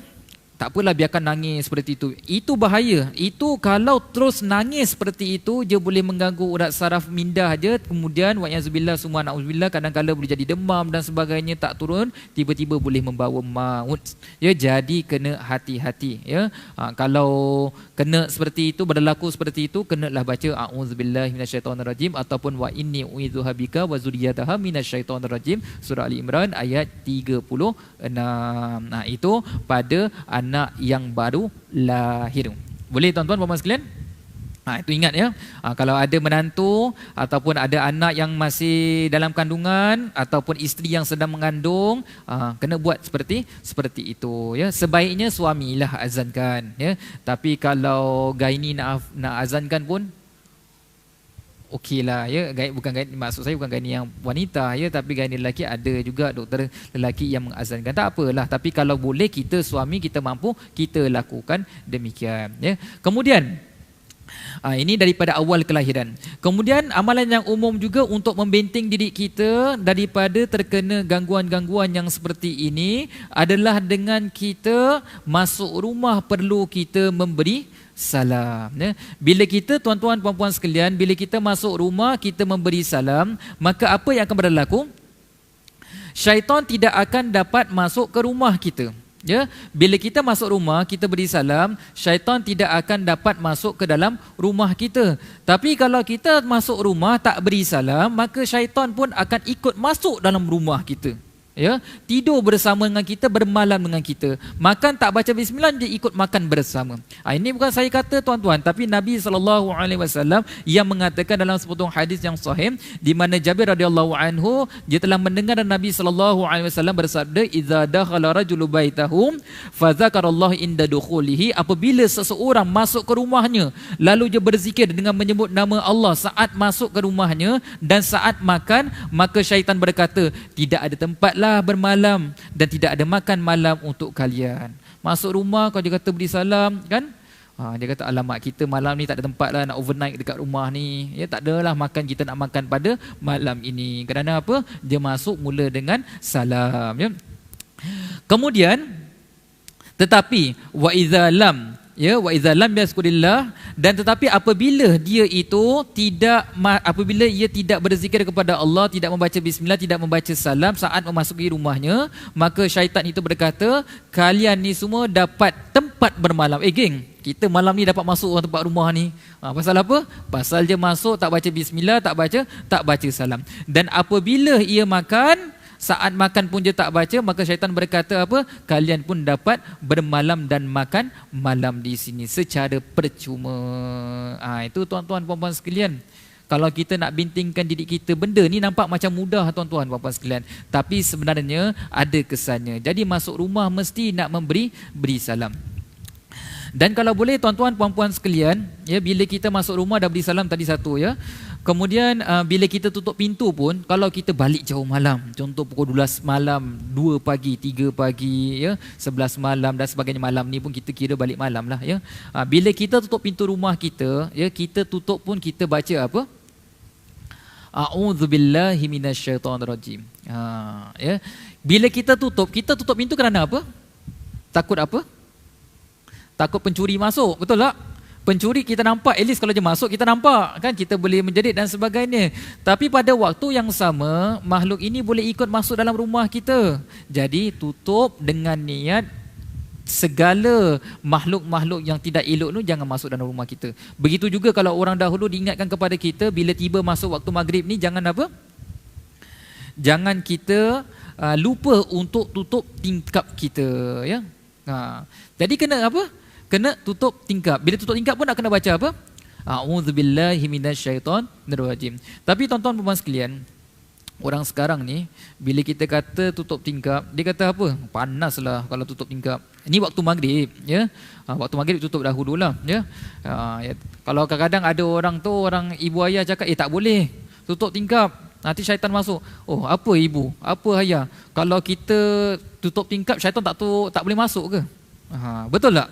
Tak apalah, biarkan nangis seperti itu. Itu bahaya. Itu kalau terus nangis seperti itu, dia boleh mengganggu urat saraf minda je. Kemudian wa'yazubillah summa na'udzubillah, kadang-kadang boleh jadi demam dan sebagainya, tak turun, tiba-tiba boleh membawa maut. Ya, jadi kena hati-hati, ya. Kalau kena seperti itu, berlaku seperti itu, kenalah baca a'udzubillahi minasyaitonirrajim ataupun wa inni u'idzuha bika wa zurriyataha minasyaitonirrajim, surah Ali Imran ayat 36. Itu pada anak yang baru lahir. Boleh tuan-tuan puan-puan sekalian? Itu ingat, ya. Kalau ada menantu ataupun ada anak yang masih dalam kandungan ataupun isteri yang sedang mengandung, kena buat seperti itu, ya. Sebaiknya suamilah azankan, ya. Tapi kalau gaini nak azankan pun okeylah, ya. Bukan gaini, maksud saya bukan gaini yang wanita, ya, tapi gaini lelaki ada juga doktor lelaki yang mengazankan. Tak apalah, tapi kalau boleh kita suami kita mampu, kita lakukan demikian, ya. Kemudian ini daripada awal kelahiran. Kemudian amalan yang umum juga untuk membenting diri kita daripada terkena gangguan-gangguan yang seperti ini adalah dengan kita masuk rumah perlu kita memberi salam, ya. Bila kita tuan-tuan puan-puan sekalian, bila kita masuk rumah kita memberi salam, maka apa yang akan berlaku? Syaitan tidak akan dapat masuk ke rumah kita, ya. Bila kita masuk rumah kita beri salam, syaitan tidak akan dapat masuk ke dalam rumah kita. Tapi kalau kita masuk rumah tak beri salam, maka syaitan pun akan ikut masuk dalam rumah kita, ya, tidur bersama dengan kita, bermalam dengan kita. Makan tak baca bismillah, dia ikut makan bersama. Ini bukan saya kata tuan-tuan, tapi Nabi SAW yang mengatakan dalam sepotong hadis yang sahih, di mana Jabir radhiyallahu anhu dia telah mendengar Nabi SAW bersabda, idza dakhala rajulu baitahu fa dzakarallaha inda dukhulihi, apabila seseorang masuk ke rumahnya lalu dia berzikir dengan menyebut nama Allah saat masuk ke rumahnya dan saat makan, maka syaitan berkata, tidak ada tempat bermalam dan tidak ada makan malam untuk kalian. Masuk rumah kalau dia kata beri salam, kan? Dia kata alamak, kita malam ni tak ada tempat lah nak overnight dekat rumah ni, ya. Tak adalah makan, kita nak makan pada malam ini. Kerana apa? Dia masuk mula dengan salam, ya. Kemudian tetapi wa idza lam, ya, wa idza lam yazkurillah, dan tetapi apabila dia itu apabila ia tidak berzikir kepada Allah, tidak membaca bismillah, tidak membaca salam saat memasuki rumahnya, maka syaitan itu berkata, kalian ni semua dapat tempat bermalam. Geng, kita malam ni dapat masuk orang tempat rumah ni. Pasal apa? Pasal dia masuk tak baca bismillah, tak baca salam. Dan apabila ia makan, saat makan pun dia tak baca, maka syaitan berkata apa? Kalian pun dapat bermalam dan makan malam di sini secara percuma. Itu tuan-tuan puan-puan sekalian. Kalau kita nak bintingkan didik kita, benda ni nampak macam mudah tuan-tuan puan-puan sekalian, tapi sebenarnya ada kesannya. Jadi masuk rumah mesti nak beri salam. Dan kalau boleh tuan-tuan puan-puan sekalian, ya, bila kita masuk rumah dah beri salam tadi satu, ya. Kemudian bila kita tutup pintu pun, kalau kita balik jauh malam, contoh pukul 12 malam, 2 pagi, 3 pagi, ya, 11 malam dan sebagainya, malam ni pun kita kira balik malam lah, ya. Bila kita tutup pintu rumah kita, ya, kita tutup pun kita baca apa? A'udzubillahi minasyaitonirrajim. Ya. Bila kita tutup pintu kerana apa? Takut apa? Takut pencuri masuk, betul tak? Pencuri kita nampak, at least kalau dia masuk kita nampak, kan, kita boleh menjerit dan sebagainya. Tapi pada waktu yang sama, makhluk ini boleh ikut masuk dalam rumah kita. Jadi tutup dengan niat segala makhluk-makhluk yang tidak elok tu jangan masuk dalam rumah kita. Begitu juga kalau orang dahulu diingatkan kepada kita, bila tiba masuk waktu maghrib ni jangan apa? Jangan kita lupa untuk tutup tingkap kita, ya. Jadi kena apa? Kena tutup tingkap. Bila tutup tingkap pun nak kena baca apa? A'udzubillahi minasyaitonirrajim. Tapi tuan-tuan puan sekalian, orang sekarang ni bila kita kata tutup tingkap, dia kata apa? Panaslah kalau tutup tingkap. Ini waktu maghrib, ya. Waktu maghrib tutup dahululah, ya. Ya. Kalau kadang-kadang ada orang tu, orang ibu ayah cakap, tak boleh tutup tingkap, nanti syaitan masuk. Oh, apa ibu? Apa ayah? Kalau kita tutup tingkap, syaitan tak boleh masuk ke? Betul tak?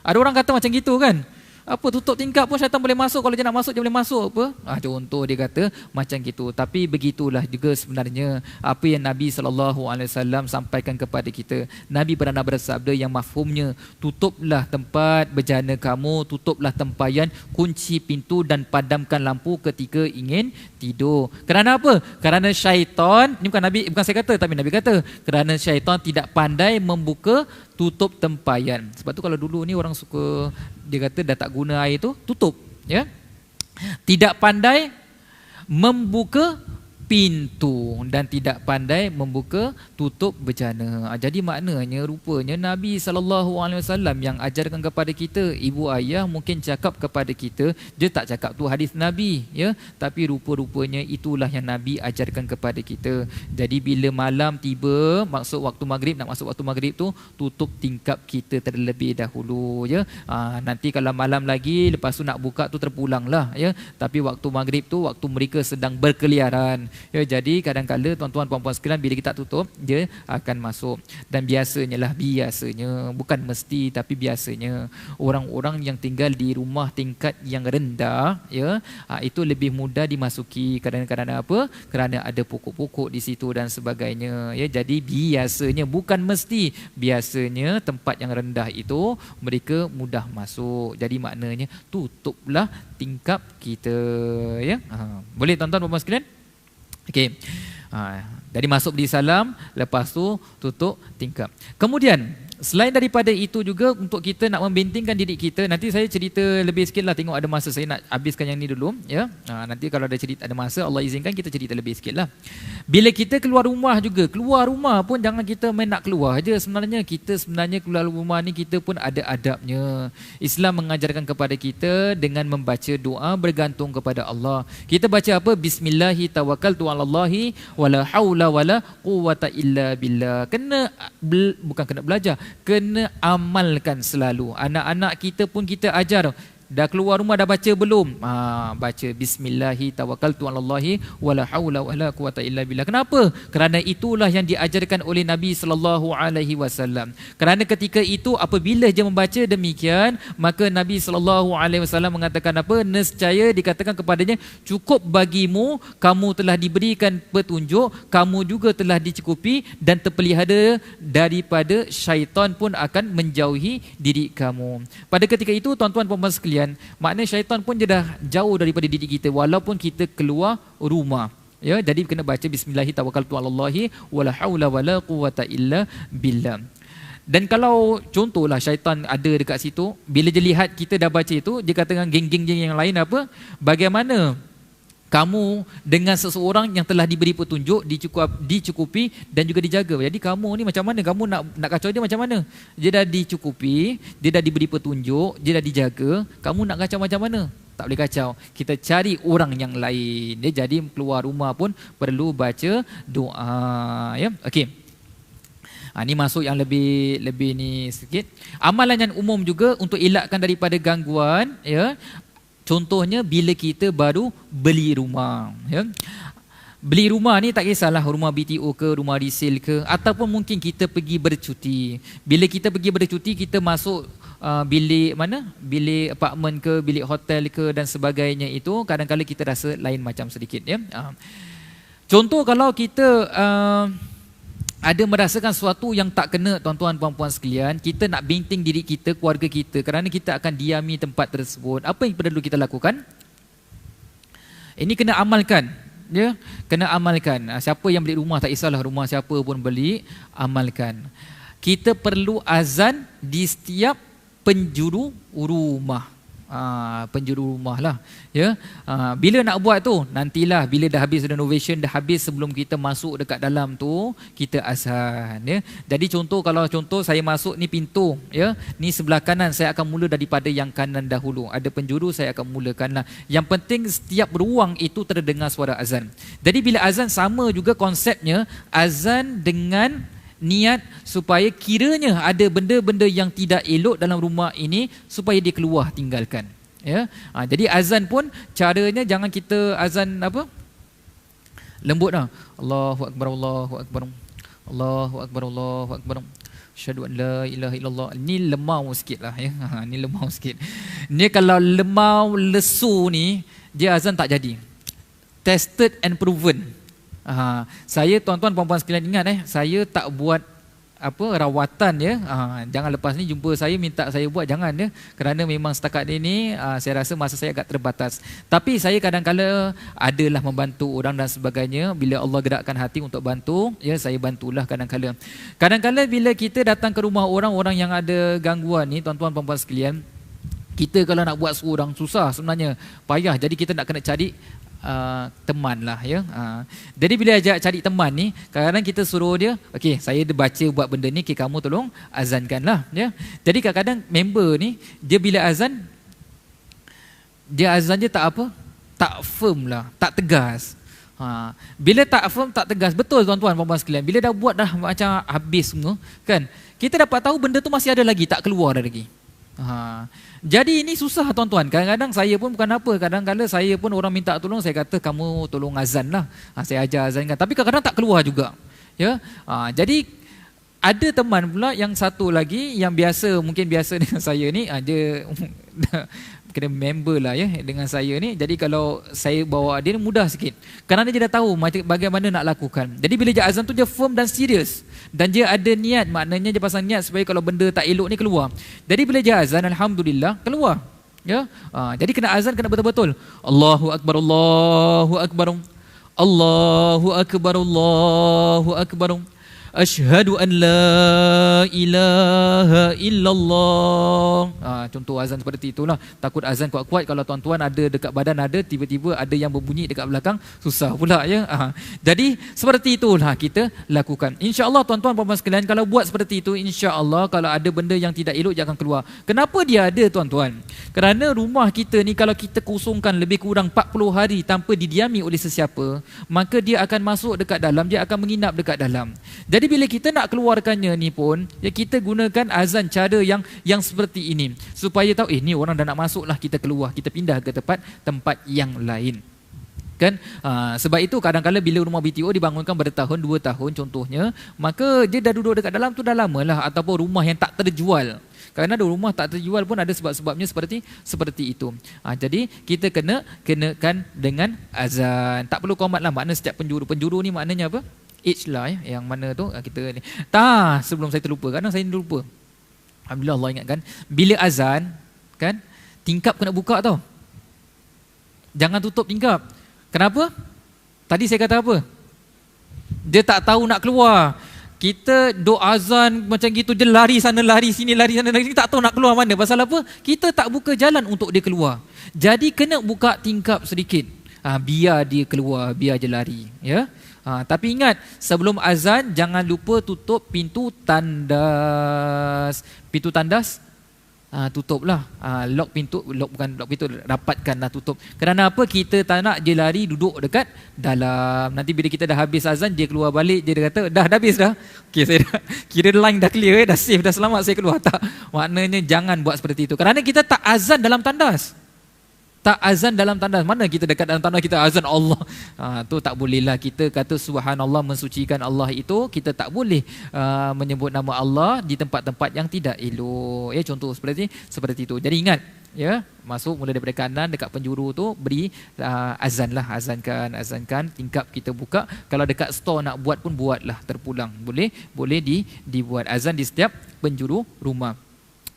Ada orang kata macam gitu, kan? Apa tutup tingkap pun syaitan boleh masuk, kalau dia nak masuk dia boleh masuk apa? Contoh dia kata macam gitu. Tapi begitulah juga sebenarnya apa yang Nabi SAW sampaikan kepada kita. Nabi pernah bersabda yang mafhumnya, tutuplah tempat berjana kamu, tutuplah tempayan, kunci pintu dan padamkan lampu ketika ingin tidur. Kerana apa? Kerana syaitan, ini bukan saya kata, tapi Nabi kata, kerana syaitan tidak pandai membuka tutup tempayan. Sebab tu kalau dulu ni orang suka, dia kata dah tak guna air tu, tutup, ya. Tidak pandai membuka pintu dan tidak pandai membuka tutup bejana. Jadi maknanya rupanya Nabi SAW yang ajarkan kepada kita. Ibu ayah mungkin cakap kepada kita, dia tak cakap tu hadis Nabi, ya, tapi rupa-rupanya itulah yang Nabi ajarkan kepada kita. Jadi bila malam tiba, maksud waktu maghrib, nak masuk waktu maghrib tu, tutup tingkap kita terlebih dahulu, ya. Nanti kalau malam lagi, lepas tu nak buka tu terpulanglah, ya. Tapi waktu maghrib tu waktu mereka sedang berkeliaran. Ya, jadi kadang-kala tuan-tuan puan-puan sekalian, bila kita tutup, dia akan masuk. Dan biasanya, bukan mesti, tapi biasanya orang-orang yang tinggal di rumah tingkat yang rendah, ya, itu lebih mudah dimasuki. Kadang-kadang apa? Kerana ada pokok-pokok di situ dan sebagainya, ya. Jadi biasanya, bukan mesti, biasanya tempat yang rendah itu mereka mudah masuk. Jadi maknanya tutuplah tingkap kita, ya. Boleh tuan-tuan puan-puan sekalian? Okey. Jadi masuk beri salam, lepas tu tutup tingkap. Kemudian selain daripada itu juga, untuk kita nak membintingkan diri kita, nanti saya cerita lebih sikit lah, tengok ada masa, saya nak habiskan yang ni dulu, ya. Nanti kalau ada cerita, ada masa, Allah izinkan kita cerita lebih sikit lah. Bila kita keluar rumah juga, keluar rumah pun jangan kita main nak keluar je. Sebenarnya keluar rumah ni kita pun ada adabnya. Islam mengajarkan kepada kita dengan membaca doa bergantung kepada Allah. Kita baca apa? Bismillahi tawakkaltu 'alallahi wala haula wala quwwata illa billah. Bukan kena belajar, kena amalkan selalu. Anak-anak kita pun kita ajar. Dah keluar rumah dah baca belum? Baca Bismillahi tawakkaltu 'alallahi wala haula wala quwwata illa billah. Kenapa? Kerana itulah yang diajarkan oleh Nabi SAW. Kerana ketika itu apabila dia membaca demikian, maka Nabi SAW mengatakan apa? Nescaya dikatakan kepadanya, cukup bagimu, kamu telah diberikan petunjuk, kamu juga telah dicukupi dan terpelihara daripada syaitan pun akan menjauhi diri kamu. Pada ketika itu tuan-tuan puan-puan sekalian, maknanya syaitan pun dia dah jauh daripada diri kita walaupun kita keluar rumah, ya. Jadi kena baca Bismillahi tawakkaltu 'alallahi wala haula wala quwwata illa billah. Dan kalau contohlah syaitan ada dekat situ, bila dia lihat kita dah baca itu, dia kata dengan geng-geng yang lain apa? Bagaimana kamu dengan seseorang yang telah diberi petunjuk, dicukupi dan juga dijaga. Jadi kamu ni macam mana? Kamu nak kacau dia macam mana? Dia dah dicukupi, dia dah diberi petunjuk, dia dah dijaga, kamu nak kacau macam mana? Tak boleh kacau. Kita cari orang yang lain. Ya, jadi keluar rumah pun perlu baca doa. Ya, okey. Ini masuk yang lebih ni sikit. Amalan yang umum juga untuk elakkan daripada gangguan. Ya, contohnya bila kita baru beli rumah. Ya. Beli rumah ni tak kisahlah rumah BTO ke, rumah resale ke, ataupun mungkin kita pergi bercuti. Bila kita pergi bercuti, kita masuk bilik mana? Bilik apartmen ke, bilik hotel ke dan sebagainya itu, kadang-kadang kita rasa lain macam sedikit. Ya. Contoh kalau kita ada merasakan sesuatu yang tak kena, tuan-tuan puan-puan sekalian, kita nak benteng diri kita, keluarga kita, kerana kita akan diami tempat tersebut. Apa yang perlu kita lakukan? Ini kena amalkan. Ya, kena amalkan. Siapa yang beli rumah, tak kisahlah rumah siapa pun beli, amalkan. Kita perlu azan di setiap penjuru rumah. Penjuru rumah lah. Ya, bila nak buat tu, nantilah bila dah habis renovation, dah habis, sebelum kita masuk dekat dalam tu, kita azan. Ya. Jadi kalau contoh saya masuk ni pintu, ya, ni sebelah kanan, saya akan mula daripada yang kanan dahulu. Ada penjuru, saya akan mulakan lah. Yang penting setiap ruang itu terdengar suara azan. Jadi bila azan sama juga konsepnya, azan dengan niat supaya kiranya ada benda-benda yang tidak elok dalam rumah ini, supaya dia keluar, tinggalkan. Ya, jadi azan pun caranya jangan kita azan apa? Lembut dah. Allahu akbar, Allahu akbar. Allahu akbar, Allahu akbar. Asyhadu an la ilaha illallah. Ni lemau sikitlah ya. Ni lemau sikit. Ni kalau lemau lesu ni, dia azan tak jadi. Tested and proven. Saya tuan-tuan puan-puan sekalian ingat saya tak buat rawatan ya. Jangan lepas ni jumpa saya minta saya buat, jangan ya. Kerana memang setakat ini saya rasa masa saya agak terbatas. Tapi saya kadang-kala adalah membantu orang dan sebagainya. Bila Allah gerakkan hati untuk bantu, ya saya bantulah kadang-kala. Kadang-kala bila kita datang ke rumah orang yang ada gangguan ni, tuan-tuan puan-puan sekalian, kita kalau nak buat seorang susah sebenarnya, payah. Jadi kita nak kena cari teman lah ya. Jadi bila ajak cari teman ni, kadang-kadang kita suruh dia, okey saya baca buat benda ni, okey kamu tolong azankan lah ya. Jadi kadang-kadang member ni, dia bila azan, dia tak firm lah, tak tegas. Bila tak firm, tak tegas, betul tuan-tuan puan-puan sekalian, bila dah buat dah macam habis semua kan, kita dapat tahu benda tu masih ada lagi, tak keluar lagi. Jadi ini susah tuan-tuan. Kadang-kadang saya pun bukan apa, kadang-kadang saya pun orang minta tolong, saya kata kamu tolong azan lah. Saya ajar azankan, tapi kadang-kadang tak keluar juga. Ya, jadi ada teman pula yang satu lagi yang mungkin biasa dengan saya ni, dia kena member lah ya dengan saya ni. Jadi kalau saya bawa dia mudah sikit, kerana dia dah tahu bagaimana nak lakukan. Jadi bila dia azan tu dia firm dan serius, dan dia ada niat, maknanya dia pasang niat supaya kalau benda tak elok ni keluar. Jadi bila dia azan, alhamdulillah keluar. Ya, jadi kena azan kena betul-betul. Allahu akbar, Allahu akbar. Allahu akbar, Allahu akbar. Asyhadu an la ilaha illallah. Contoh azan seperti itulah. Takut azan kuat-kuat, kalau tuan-tuan ada dekat badan ada, tiba-tiba ada yang berbunyi dekat belakang, susah pula ya. Jadi seperti itulah kita lakukan. InsyaAllah tuan-tuan puan-puan sekalian, kalau buat seperti itu, insya-Allah kalau ada benda yang tidak elok jangan keluar. Kenapa dia ada tuan-tuan? Kerana rumah kita ni kalau kita kosongkan lebih kurang 40 hari tanpa didiami oleh sesiapa, maka dia akan masuk dekat dalam, dia akan menginap dekat dalam. Jadi bila kita nak keluarkannya ni pun, ya kita gunakan azan cara yang seperti ini, supaya tahu ni orang dah nak masuk lah, kita keluar, kita pindah ke tempat yang lain. Kan? Sebab itu kadang-kadang bila rumah BTO dibangunkan bertahun 2 tahun contohnya, maka dia dah duduk dekat dalam tu dah lama lah, ataupun rumah yang tak terjual. Kerana ada rumah tak terjual pun ada sebab-sebabnya seperti itu. Jadi kita kenakan dengan azan. Tak perlu qomat lah, makna setiap penjuru ni maknanya apa? Each lah ya, yang mana tu kita ni. Sebelum saya terlupa, kadang saya terlupa. Alhamdulillah Allah ingatkan. Bila azan kan, tingkap kena buka tau. Jangan tutup tingkap. Kenapa? Tadi saya kata apa? Dia tak tahu nak keluar. Kita duk azan macam gitu, dia lari sana lari sini, lari sana lari sini, tak tahu nak keluar mana. Pasal apa? Kita tak buka jalan untuk dia keluar. Jadi kena buka tingkap sedikit. Biar dia keluar, biar dia lari ya. Tapi ingat, sebelum azan jangan lupa tutup pintu tandas. Pintu tandas tutuplah, lock pintu, bukan lock pintu, rapatkanlah, tutup. Kerana apa? Kita tak nak dia lari duduk dekat dalam. Nanti bila kita dah habis azan, dia keluar balik, dia kata dah habis dah. Okay, saya dah kira line dah clear, dah safe, dah selamat, saya keluar. Tak, maknanya jangan buat seperti itu. Kerana kita tak azan dalam tandas. Tak azan dalam tandas. Mana kita dekat dalam tandas kita azan Allah. Tu tak bolehlah. Kita kata subhanallah, mensucikan Allah itu, kita tak boleh menyebut nama Allah di tempat-tempat yang tidak elok. Ya, contoh seperti itu. Jadi ingat, ya, masuk mula daripada kanan dekat penjuru tu, beri azanlah, azankan, tingkap kita buka. Kalau dekat store nak buat pun buatlah, terpulang. Boleh dibuat azan di setiap penjuru rumah.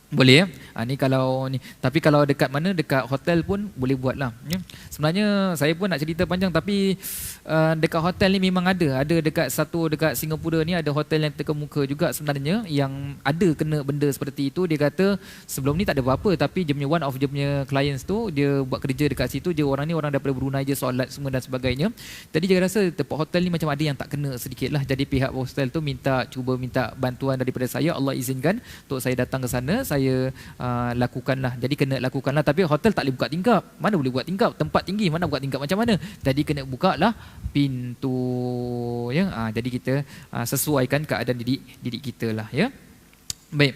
Boleh ya. Ni kalau ni. Tapi kalau dekat mana, dekat hotel pun boleh buatlah ya. Sebenarnya saya pun nak cerita panjang, tapi dekat hotel ni memang ada dekat Singapura ni ada hotel yang terkemuka juga sebenarnya yang ada kena benda seperti itu. Dia kata sebelum ni tak ada apa-apa, tapi dia punya one of dia punya clients tu, dia buat kerja dekat situ, dia orang daripada Brunei je, solat semua dan sebagainya. Jadi dia rasa tempat hotel ni macam ada yang tak kena sedikit lah. Jadi pihak hostel tu cuba minta bantuan daripada saya. Allah izinkan untuk saya datang ke sana, saya lakukanlah. Jadi kena lakukanlah. Tapi hotel tak boleh buka tingkap. Mana boleh buat tingkap? Tempat tinggi mana buka tingkap macam mana? Jadi kena buka lah pintu ya. Jadi kita sesuaikan keadaan didik kita lah ya. Baik.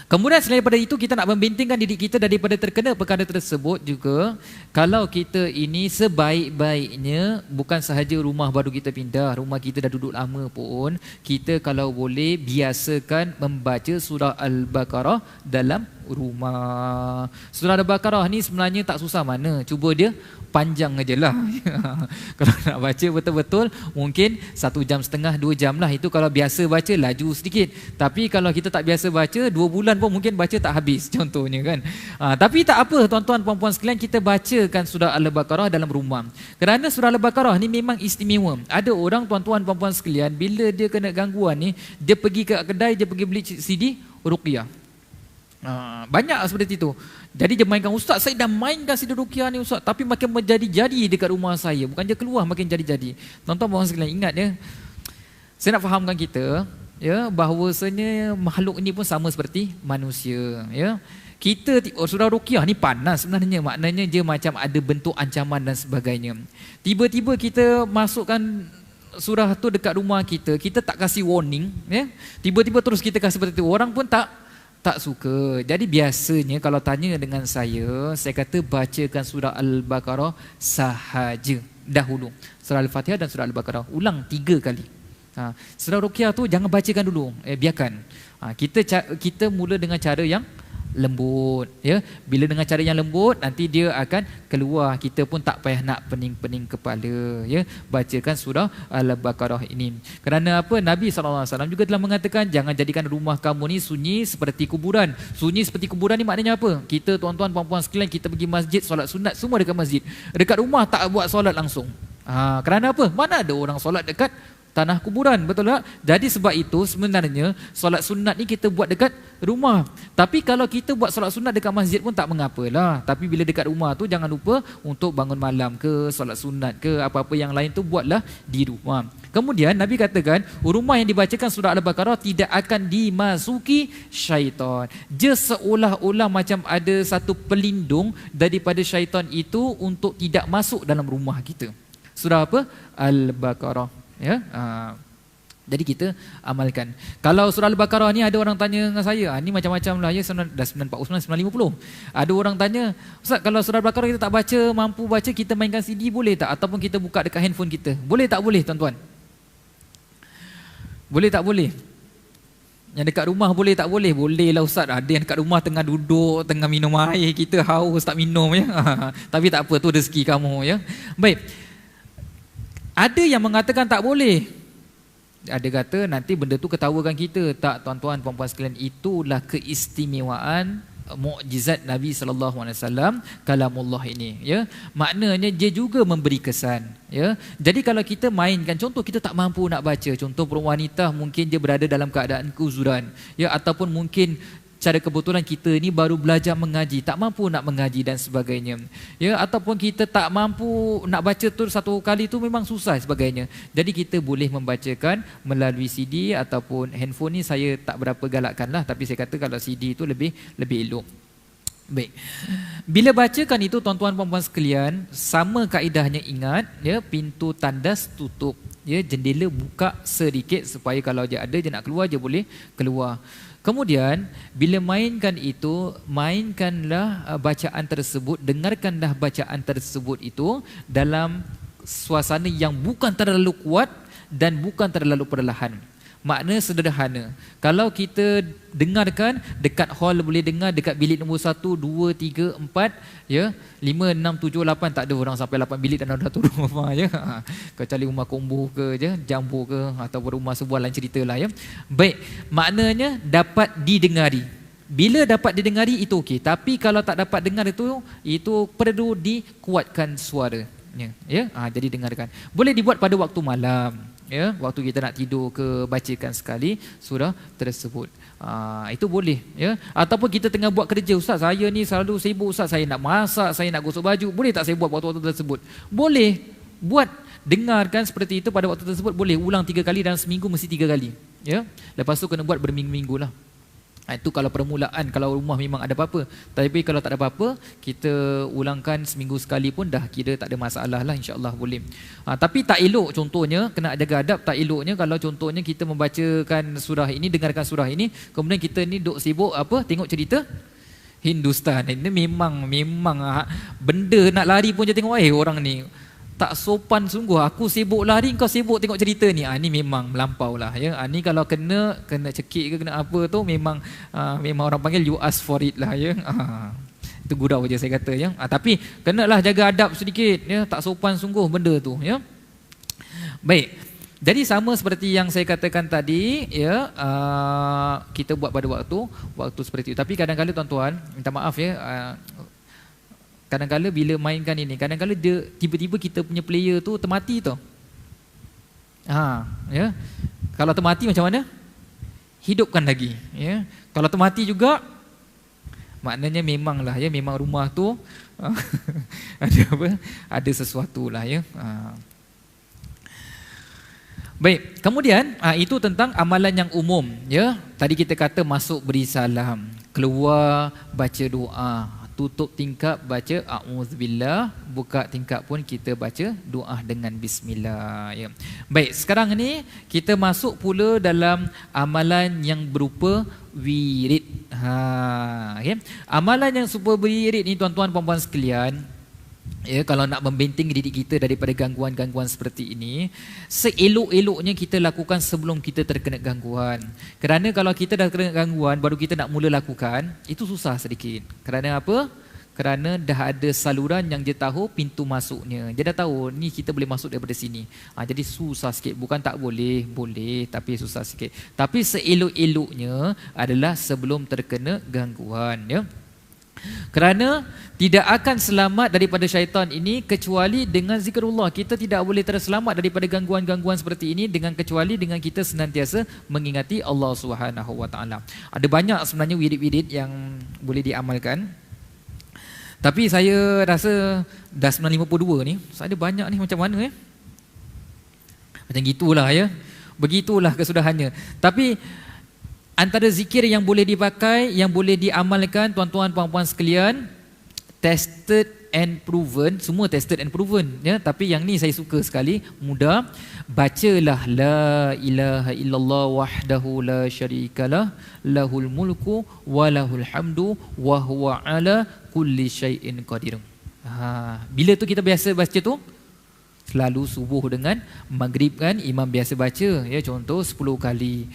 Kemudian selain daripada itu, kita nak membentengkan didik kita daripada terkena perkara tersebut juga. Kalau kita ini sebaik-baiknya, bukan sahaja rumah baru kita pindah, rumah kita dah duduk lama pun, kita kalau boleh biasakan membaca surah Al-Baqarah dalam rumah. Surah Al-Baqarah ni sebenarnya tak susah mana. Cuba dia panjang aja lah. Kalau nak baca betul-betul mungkin 1.5 jam, 2 jam lah. Itu kalau biasa baca laju sedikit. Tapi kalau kita tak biasa baca, 2 bulan pun mungkin baca tak habis contohnya kan. Tapi tak apa tuan-tuan puan-puan sekalian, kita bacakan surah Al-Baqarah dalam rumah. Kerana surah Al-Baqarah ni memang istimewa. Ada orang tuan-tuan puan-puan sekalian, bila dia kena gangguan ni, dia pergi ke kedai, dia pergi beli CD Ruqyah. Banyak seperti itu. Jadi dia mainkan, ustaz saya dah mainkan CD Ruqyah ni ustaz, tapi makin menjadi-jadi dekat rumah saya. Bukan dia keluar, makin jadi-jadi. Tuan-tuan puan sekalian ingat ya, saya nak fahamkan kita ya, bahawasanya makhluk ini pun sama seperti manusia ya. Kita surah Ruqyah ni panas sebenarnya, maknanya dia macam ada bentuk ancaman dan sebagainya. Tiba-tiba kita masukkan surah tu dekat rumah kita, kita tak kasih warning ya. Tiba-tiba terus kita kasih seperti itu, orang pun tak suka. Jadi biasanya kalau tanya dengan saya kata bacakan surah Al-Baqarah sahaja dahulu. Surah Al-Fatihah dan surah Al-Baqarah ulang 3 kali. Surah Ruqyah tu jangan bacakan dulu, biarkan. Kita mula dengan cara yang lembut ya. Bila dengan cara yang lembut, nanti dia akan keluar. Kita pun tak payah nak pening-pening kepala ya. Bacakan surah Al-Baqarah ini. Kerana apa? Nabi SAW juga telah mengatakan, jangan jadikan rumah kamu ni sunyi seperti kuburan. Sunyi seperti kuburan ni maknanya apa? Kita tuan-tuan puan-puan sekalian, kita pergi masjid solat sunat semua dekat masjid. Dekat rumah tak buat solat langsung. Kerana apa? Mana ada orang solat dekat tanah kuburan, betul tak? Jadi sebab itu sebenarnya solat sunat ni kita buat dekat rumah. Tapi kalau kita buat solat sunat dekat masjid pun tak mengapalah. Tapi bila dekat rumah tu jangan lupa untuk bangun malam ke, solat sunat ke, apa-apa yang lain tu buatlah di rumah. Kemudian Nabi katakan, rumah yang dibacakan surah Al-Baqarah tidak akan dimasuki syaitan. Dia seolah-olah macam ada satu pelindung daripada syaitan itu untuk tidak masuk dalam rumah kita. Surah apa? Al-Baqarah. Ya, jadi kita amalkan. Kalau surah Al-Baqarah ni ada orang tanya dengan saya, ni macam-macam lah ya, dah 949, 950. Ada orang tanya, ustaz kalau surah Al-Baqarah kita tak baca, mampu baca, kita mainkan CD boleh tak? Ataupun kita buka dekat handphone kita, boleh tak boleh tuan-tuan? Boleh tak boleh? Yang dekat rumah boleh tak boleh? Boleh lah ustaz. Ada yang dekat rumah tengah duduk, tengah minum air, kita haus tak minum ya. Tapi tak apa, tu rezeki kamu ya. Baik. Ada yang mengatakan tak boleh. Ada kata nanti benda tu ketawakan kita. Tak tuan-tuan puan-puan sekalian, itulah keistimewaan mukjizat Nabi SAW, kalamullah ini ya. Maknanya dia juga memberi kesan ya. Jadi kalau kita mainkan, contoh kita tak mampu nak baca, contoh perempuan wanita mungkin dia berada dalam keadaan keuzuran ya, ataupun mungkin cara kebetulan kita ni baru belajar mengaji, tak mampu nak mengaji dan sebagainya ya, ataupun kita tak mampu nak baca tu satu kali tu memang susah sebagainya. Jadi kita boleh membacakan melalui CD ataupun handphone ni saya tak berapa galakkan lah, tapi saya kata kalau CD tu lebih elok Baik. Bila bacakan itu tuan-tuan puan-puan sekalian, sama kaedahnya, ingat ya, pintu tandas tutup, ya, jendela buka sedikit supaya kalau dia ada dia nak keluar dia boleh keluar. Kemudian bila mainkan itu, mainkanlah bacaan tersebut, dengarkanlah bacaan tersebut itu dalam suasana yang bukan terlalu kuat dan bukan terlalu perlahan. Makna sederhana, kalau kita dengarkan dekat hall boleh dengar, dekat bilik nombor 1, 2, 3, 4, ya, 5, 6, 7, 8, tak ada orang sampai 8 bilik dan dah turun rumah ya. Kecuali rumah kombo ke je, jambu ke ataupun rumah sebuah lain ceritalah ya. Baik, maknanya dapat didengari. Bila dapat didengari itu okey, tapi kalau tak dapat dengar itu perlu dikuatkan suaranya ya. Jadi dengarkan. Boleh dibuat pada waktu malam. Ya, waktu kita nak tidur ke, bacakan sekali surah tersebut. Itu boleh ya. Ataupun kita tengah buat kerja, ustaz saya ni selalu sibuk ustaz, saya nak masak, saya nak gosok baju, boleh tak saya buat waktu-waktu tersebut? Boleh. Buat, dengarkan seperti itu pada waktu tersebut, boleh ulang 3 kali dalam seminggu, mesti 3 kali ya. Lepas tu kena buat berminggu-minggu lah. Itu kalau permulaan, kalau rumah memang ada apa-apa. Tapi kalau tak ada apa-apa, kita ulangkan seminggu sekali pun dah kira tak ada masalah lah, insya-Allah boleh. Tapi tak elok, contohnya kena jaga adab, tak eloknya kalau contohnya kita membacakan surah ini, dengarkan surah ini, kemudian kita ni duk sibuk apa, tengok cerita Hindustan. Ini memang benda nak lari pun je tengok orang ni tak sopan sungguh. Aku sibuk lari, kau sibuk tengok cerita ni. Ni memang melampau lah ya. Ni kalau kena cekik ke kena apa tu memang orang panggil you ask for it lah ya. Itu gurau je saya kata ya. Tapi kenalah jaga adab sedikit ya, tak sopan sungguh benda tu ya. Baik. Jadi sama seperti yang saya katakan tadi ya, kita buat pada waktu seperti itu. Tapi kadang-kadang tuan-tuan, minta maaf ya, kadang-kadang bila mainkan ini, kadang-kadang dia tiba-tiba kita punya player tu termati tau. Ya. Kalau termati macam mana? Hidupkan lagi, ya. Kalau termati juga maknanya memanglah ya, memang rumah tu ada apa? Ada sesuatu lah ya. Baik, kemudian itu tentang amalan yang umum ya. Tadi kita kata masuk beri salam, keluar baca doa, tutup tingkap baca a'udzubillah, buka tingkap pun kita baca doa dengan bismillah ya. Baik, sekarang ni kita masuk pula dalam amalan yang berupa wirid. Okay. Amalan yang serupa wirid ni tuan-tuan puan-puan sekalian, ya, kalau nak membenting diri kita daripada gangguan-gangguan seperti ini, seelok-eloknya kita lakukan sebelum kita terkena gangguan. Kerana kalau kita dah terkena gangguan baru kita nak mula lakukan, itu susah sedikit. Kerana apa? Kerana dah ada saluran yang dia tahu pintu masuknya. Dia dah tahu ni kita boleh masuk daripada sini. Jadi susah sikit. Bukan tak boleh, boleh, tapi susah sikit. Tapi seelok-eloknya adalah sebelum terkena gangguan ya. Kerana tidak akan selamat daripada syaitan ini kecuali dengan zikrullah. Kita tidak boleh terselamat daripada gangguan-gangguan seperti ini kecuali dengan kita senantiasa mengingati Allah Subhanahu Wa Taala. Ada banyak sebenarnya wirid-wirid yang boleh diamalkan. Tapi saya rasa dah 9.52 ni, saya ada banyak ni macam mana Macam gitulah ya. Begitulah kesudahannya. Tapi antara zikir yang boleh dipakai, yang boleh diamalkan tuan-tuan puan-puan sekalian, tested and proven, semua tested and proven ya, tapi yang ni saya suka sekali, mudah. Bacalah la ilaha illallah wahdahu la syarikalah lahul mulku wa lahul hamdu wa huwa ala kulli syai'in qadir. Bila tu kita biasa baca tu? Selalu subuh dengan maghrib kan, imam biasa baca ya, contoh 10 kali.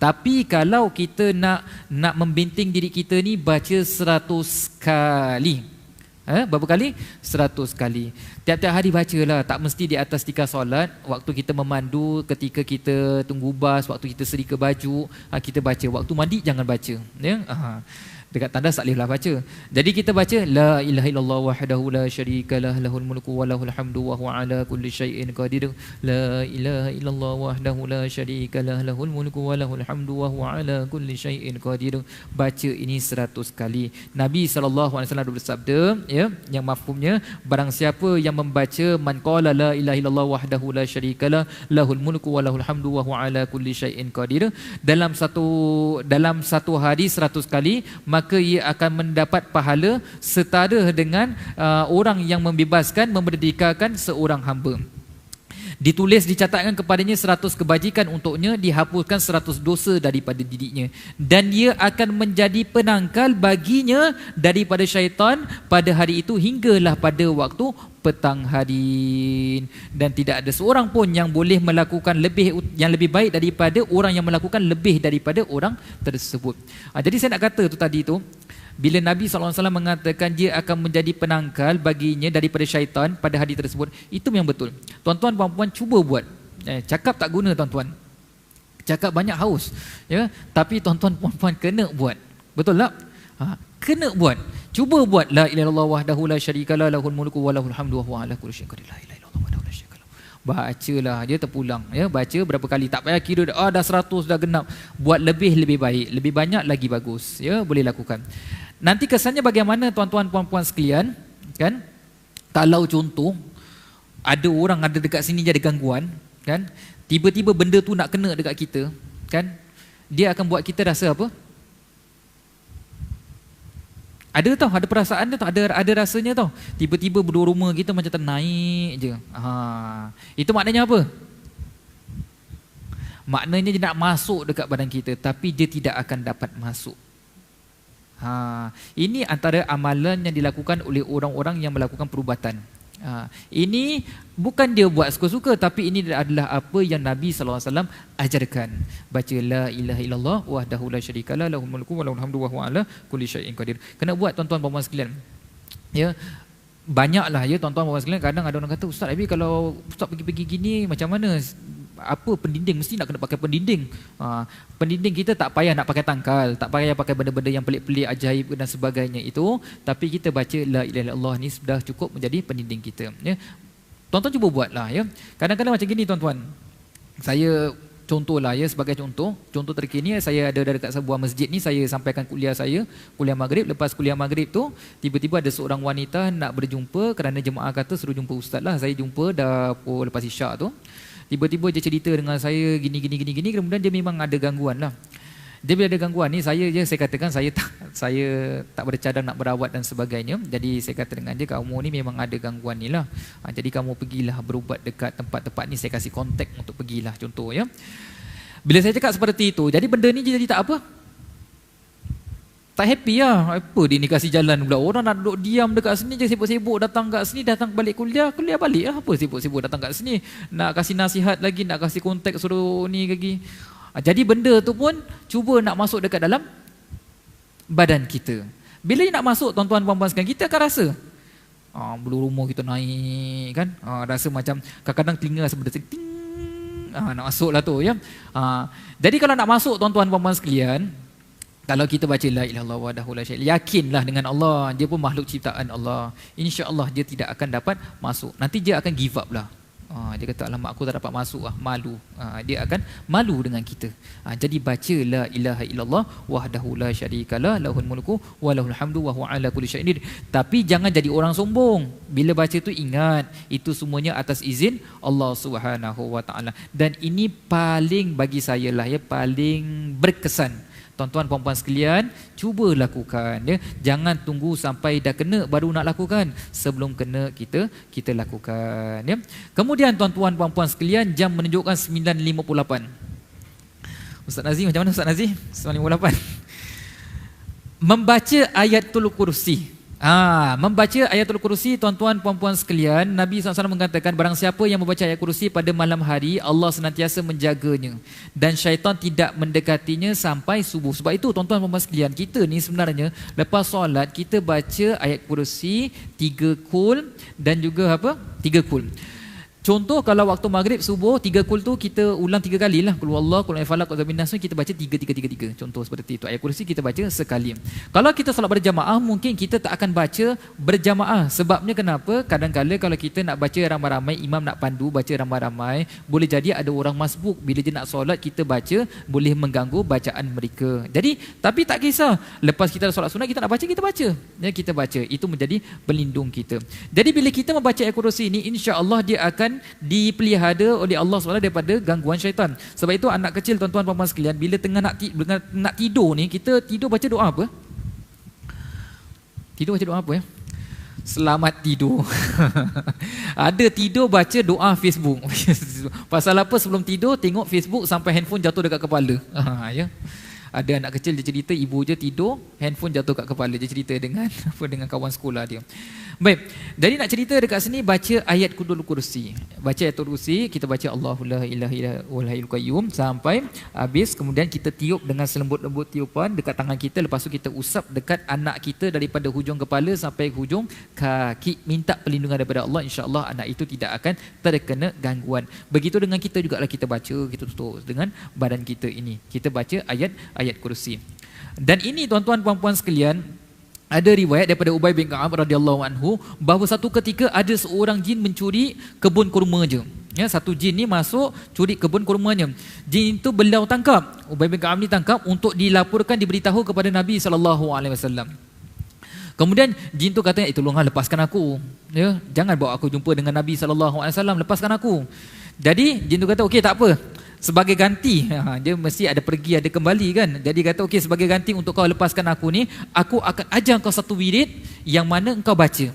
Tapi kalau kita nak membenting diri kita ni, baca 100 kali. Berapa kali? 100 kali. Tiap-tiap hari bacalah, tak mesti di atas tika solat. Waktu kita memandu, ketika kita tunggu bas, waktu kita serika baju, kita baca. Waktu mandi jangan baca ya. Dekat tandas tak bolehlah baca. Jadi kita baca la ilaha illallah wahdahu la syarikalah lahul mulku wa lahul hamdu wa huwa ala kulli syai'in qadir. La ilaha illallah wahdahu la syarikalah lahul mulku wa lahul hamdu wa huwa ala kulli syai'in qadir. Baca ini 100 kali. Nabi SAW bersabda ya, yang mafhumnya, barang siapa yang membaca man qala la ilaha illallah wahdahu la syarikalah lahul mulku wa lahul hamdu wa huwa ala kulli syai'in qadir dalam satu hari 100 kali, maka ia akan mendapat pahala setara dengan orang yang membebaskan, memerdekakan seorang hamba. Ditulis, dicatatkan kepadanya 100 kebajikan untuknya, dihapuskan 100 dosa daripada dirinya, dan dia akan menjadi penangkal baginya daripada syaitan pada hari itu hinggalah pada waktu petang hari. Dan tidak ada seorang pun yang boleh melakukan yang lebih baik daripada orang yang melakukan lebih daripada orang tersebut. Jadi saya nak kata tu tadi tu, bila Nabi SAW mengatakan dia akan menjadi penangkal baginya daripada syaitan pada hari tersebut, itu yang betul. Tuan-tuan, puan-puan, cuba buat. Cakap tak guna, tuan-tuan. Cakap banyak haus. Ya? Tapi tuan-tuan, puan-puan kena buat. Betul tak? Kena buat. Cuba buat. La ilaha illallah wahdahu la syarikalah lahul mulku wa lahul hamdu wa huwa ala kulli syai'in qadir. La ilaha illallah wahdahu la syarikalah. Bacalah dia terpulang. Ya? Baca berapa kali. Tak payah kira dah 100 dah genap. Buat lebih baik. Lebih banyak lagi bagus. Ya? Boleh lakukan. Nanti kesannya bagaimana, tuan-tuan puan-puan sekalian, kan? Kalau contoh ada orang ada dekat sini jadi gangguan, kan? Tiba-tiba benda tu nak kena dekat kita, kan? Dia akan buat kita rasa apa? Ada tau, ada perasaan dia tau, ada rasanya tau. Tiba-tiba berdua rumah kita macam ternaik je. Itu maknanya apa? Maknanya dia nak masuk dekat badan kita, tapi dia tidak akan dapat masuk. Ini antara amalan yang dilakukan oleh orang-orang yang melakukan perubatan. Ini bukan dia buat suka-suka, tapi ini adalah apa yang Nabi SAW ajarkan. Baca la ilaha illallah wahdahu la syarikalah lahul mulku wa lahul hamdu wa huwa ala kulli syai'in qadir. Kena buat, tuan-tuan puan-puan sekalian. Ya. Banyaklah ya tuan-tuan puan-puan sekalian, kadang ada orang kata, Ustaz, tapi kalau Ustaz pergi-pergi gini macam mana? Apa pendinding, mesti nak kena pakai pendinding. Pendinding kita tak payah nak pakai tangkal, tak payah pakai benda-benda yang pelik-pelik, ajaib dan sebagainya itu, tapi kita baca la ilaha illallah ni sudah cukup menjadi pendinding kita. Ya. Tuan-tuan cuba buatlah ya. Kadang-kadang macam gini tuan-tuan. Saya contohlah ya, sebagai contoh terkini, saya ada dekat sebuah masjid ni, saya sampaikan kuliah maghrib. Lepas kuliah maghrib tu, tiba-tiba ada seorang wanita nak berjumpa kerana jemaah kata suruh jumpa ustaz lah. Saya jumpa dah lepas isyak tu. Tiba-tiba dia cerita dengan saya gini, kemudian dia memang ada gangguan lah. Dia bila ada gangguan ni, saya katakan saya tak bercadang nak berawat dan sebagainya. Jadi saya kata dengan dia, kamu ni memang ada gangguan ni lah. Jadi kamu pergilah berubat dekat tempat-tempat ni, saya kasih kontak untuk pergilah, contoh ya. Bila saya cakap seperti itu, jadi benda ni jadi tak apa, tak happy lah. Apa dia ni kasih jalan pula? Orang nak duduk diam dekat sini je, sibuk-sibuk datang kat sini, datang balik kuliah balik lah. Apa sibuk-sibuk datang kat sini, nak kasih nasihat lagi, nak kasih kontak suruh ni lagi. Jadi benda tu pun cuba nak masuk dekat dalam badan kita. Bila nak masuk, tuan-tuan puan-puan sekalian, kita akan rasa bulu rumah kita naik kan. Rasa macam kadang-kadang telinga rasa benda ting, nak masuk lah tu ya. Jadi kalau nak masuk, tuan-tuan puan-puan sekalian, kalau kita baca la ilaha illallah wahdahu la syarikalah, yakinlah dengan Allah, dia pun makhluk ciptaan Allah. Insya-Allah dia tidak akan dapat masuk. Nanti dia akan give up lah. Dia kata, alamak aku tak dapat masuk lah, malu. Dia akan malu dengan kita. Jadi baca la ilaha illallah wahdahu la syarikalah lahul mulku wa lahul hamdu wa huwa ala kulli syai'in qadir. Tapi jangan jadi orang sombong. Bila baca tu ingat, itu semuanya atas izin Allah Subhanahu wa taala. Dan ini paling bagi saya lah ya, paling berkesan. Tuan-tuan puan-puan sekalian, cuba lakukan ya. Jangan tunggu sampai dah kena baru nak lakukan. Sebelum kena kita lakukan ya. Kemudian tuan-tuan puan-puan sekalian, jam menunjukkan 9.58. Ustaz Nazim, macam mana Ustaz Nazim? 9.58. Membaca ayatul kursi. Membaca ayatul kursi, tuan-tuan puan-puan sekalian, Nabi SAW mengatakan, barang siapa yang membaca ayat kursi pada malam hari, Allah senantiasa menjaganya dan syaitan tidak mendekatinya sampai subuh. Sebab itu tuan-tuan puan-puan sekalian, kita ni sebenarnya lepas solat kita baca ayat kursi 3 kul dan juga 3 kul. Contoh kalau waktu maghrib subuh 3 kul tu kita ulang 3 kali lah. Qul huwallahu, qul falaq, qul nas, kita baca 3. Contoh seperti itu. Ayat kursi kita baca sekali. Kalau kita solat berjamaah, mungkin kita tak akan baca berjamaah. Sebabnya kenapa? Kadang-kadang kalau kita nak baca ramai-ramai, imam nak pandu baca ramai-ramai, boleh jadi ada orang masbuk. Bila dia nak solat kita baca, boleh mengganggu bacaan mereka. Jadi tapi tak kisah. Lepas kita solat sunat, kita nak baca, kita baca. Ya, kita baca. Itu menjadi pelindung kita. Jadi bila kita membaca ayat kursi ini, insya-Allah dia akan dipelihara oleh Allah SWT daripada gangguan syaitan. Sebab itu anak kecil tuan-tuan puan-puan sekalian, bila tengah nak tidur ni, kita tidur baca doa apa? Tidur baca doa apa ya? Selamat tidur. Ada tidur baca doa Facebook. Pasal apa sebelum tidur tengok Facebook sampai handphone jatuh dekat kepala. Ya. Ada anak kecil dia cerita ibu je tidur, handphone jatuh kat kepala. Dia cerita dengan dengan kawan sekolah dia. Baik, jadi nak cerita dekat sini baca ayat Kudutul Kursi. Baca ayat Kursi, kita baca Allahu la ilaha illa huwal hayyul qayyum sampai habis, kemudian kita tiup dengan selembut-lembut tiupan dekat tangan kita, lepas tu kita usap dekat anak kita daripada hujung kepala sampai hujung kaki, minta perlindungan daripada Allah, insya-Allah anak itu tidak akan terkena gangguan. Begitu dengan kita jugalah, kita baca, kita tutup dengan badan kita ini. Kita baca ayat Kursi. Dan ini tuan-tuan puan-puan sekalian, ada riwayat daripada Ubay bin Ka'ab radhiyallahu anhu bahawa satu ketika ada seorang jin mencuri kebun kurma je. Ya, satu jin ni masuk curi kebun kurmanya. Jin itu beliau tangkap. Ubay bin Ka'ab ni tangkap untuk dilaporkan, diberitahu kepada Nabi SAW. Kemudian jin tu kata, tolonglah lepaskan aku. Ya, jangan bawa aku jumpa dengan Nabi SAW, lepaskan aku. Jadi jin tu kata, okey tak apa. Sebagai ganti, dia mesti ada pergi ada kembali kan. Jadi kata okey, sebagai ganti untuk kau lepaskan aku ni, aku akan ajar kau satu wirid yang mana engkau baca.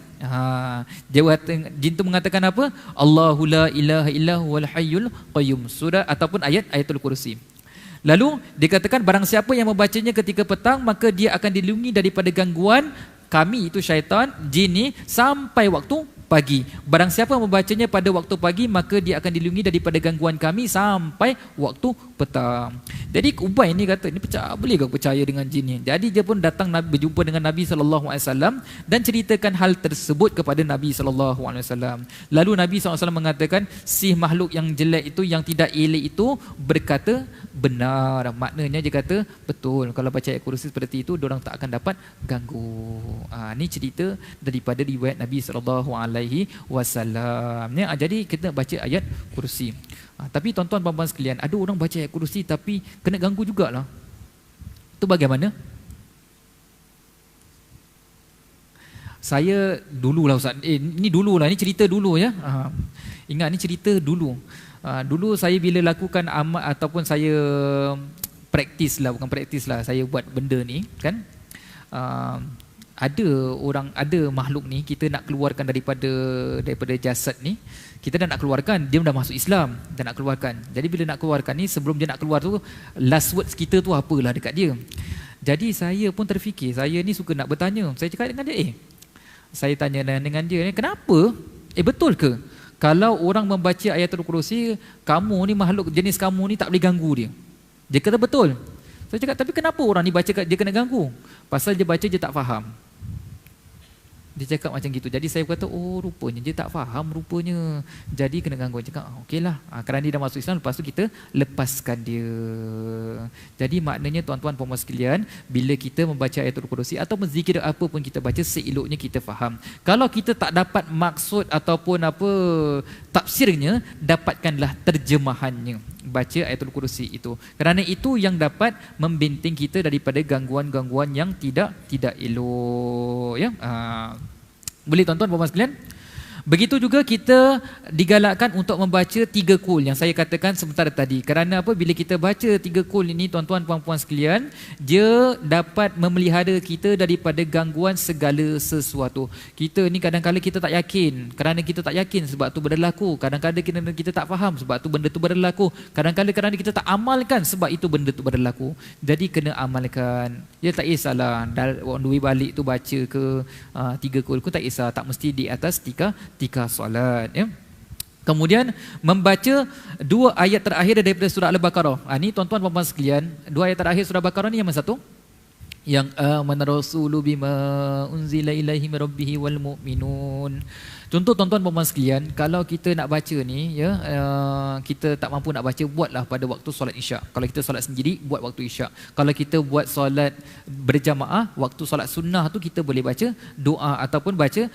Jin tu mengatakan apa? Allahu la ilaha illa huwal hayyul qayyum, surah ataupun ayatul kursi. Lalu dikatakan barang siapa yang membacanya ketika petang, maka dia akan dilindungi daripada gangguan kami, itu syaitan, jin ni, sampai waktu pagi. Barang siapa membacanya pada waktu pagi, maka dia akan dilindungi daripada gangguan kami sampai waktu petang. Jadi Ubay ni kata, ni boleh kau percaya dengan jin ni? Jadi dia pun datang berjumpa dengan Nabi SAW dan ceritakan hal tersebut kepada Nabi SAW. Lalu Nabi SAW mengatakan, si makhluk yang jelek itu, yang tidak elok itu berkata benar. Maknanya dia kata betul, kalau baca ayat kursi seperti itu, diorang tak akan dapat ganggu. Ni cerita daripada riwayat Nabi SAW. Ya, jadi kita baca ayat kursi. Tapi tuan-tuan puan-puan sekalian, ada orang baca ayat kursi tapi kena ganggu jugalah. Itu bagaimana? Saya dululah Ustaz. Ni dululah, ni cerita dulu ya. Ingat ni cerita dulu. Dulu saya bila lakukan amal ataupun saya praktis lah, bukan praktis lah, saya buat benda ni kan. Ada makhluk ni, kita nak keluarkan daripada jasad ni, kita dah nak keluarkan, dia dah masuk Islam, dah nak keluarkan. Jadi bila nak keluarkan ni, sebelum dia nak keluar tu, last words kita tu apalah dekat dia. Jadi saya pun terfikir, saya ni suka nak bertanya. Saya cakap dengan dia, saya tanya dengan dia ni, kenapa? Betul ke kalau orang membaca ayatul kursi, kamu ni, makhluk jenis kamu ni tak boleh ganggu dia? Dia kata betul. Saya cakap, tapi kenapa orang ni baca dia kena ganggu? Pasal dia baca dia tak faham. Dia cakap macam gitu. Jadi saya kata, oh rupanya dia tak faham rupanya. Jadi kena ganggu. Dia cakap, okeylah. Kerana dia dah masuk Islam, lepas tu kita lepaskan dia. Jadi maknanya tuan-tuan puan-puan sekalian, bila kita membaca ayatul kursi atau zikir apa pun kita baca, seeloknya kita faham. Kalau kita tak dapat maksud ataupun apa tafsirnya, dapatkanlah terjemahannya. Baca ayatul kursi itu. Kerana itu yang dapat membenting kita daripada gangguan-gangguan yang tidak elok. Ya. Boleh tuan-tuan puan-puan sekalian? Begitu juga kita digalakkan untuk membaca 3 kul yang saya katakan sebentar tadi. Kerana apa? Bila kita baca 3 kul ini tuan-tuan puan-puan sekalian, dia dapat memelihara kita daripada gangguan segala sesuatu. Kita ni kadang-kadang kita tak yakin. Kerana kita tak yakin sebab tu berlaku. Kadang-kadang kita tak faham sebab tu benda tu berlaku. Kadang-kadang kerana kita tak amalkan sebab itu benda tu berlaku. Jadi kena amalkan. Ya, tak kisahlah on the way balik tu baca ke 3 kul, tak kisah, tak mesti di atas tika solat ya. Kemudian membaca 2 ayat terakhir daripada surah Al-Baqarah. Ni tuan-tuan puan-puan sekalian, 2 ayat terakhir surah Al-Baqarah ni yang mana satu? Yang amana rasulu bima unzila ilaihi min rabbih wal mu'minun. Contoh tuan-tuan puan-puan sekalian, kalau kita nak baca ni ya, kita tak mampu nak baca, buatlah pada waktu solat Isyak. Kalau kita solat sendiri, buat waktu Isyak. Kalau kita buat solat berjamaah, waktu solat sunnah tu kita boleh baca doa ataupun baca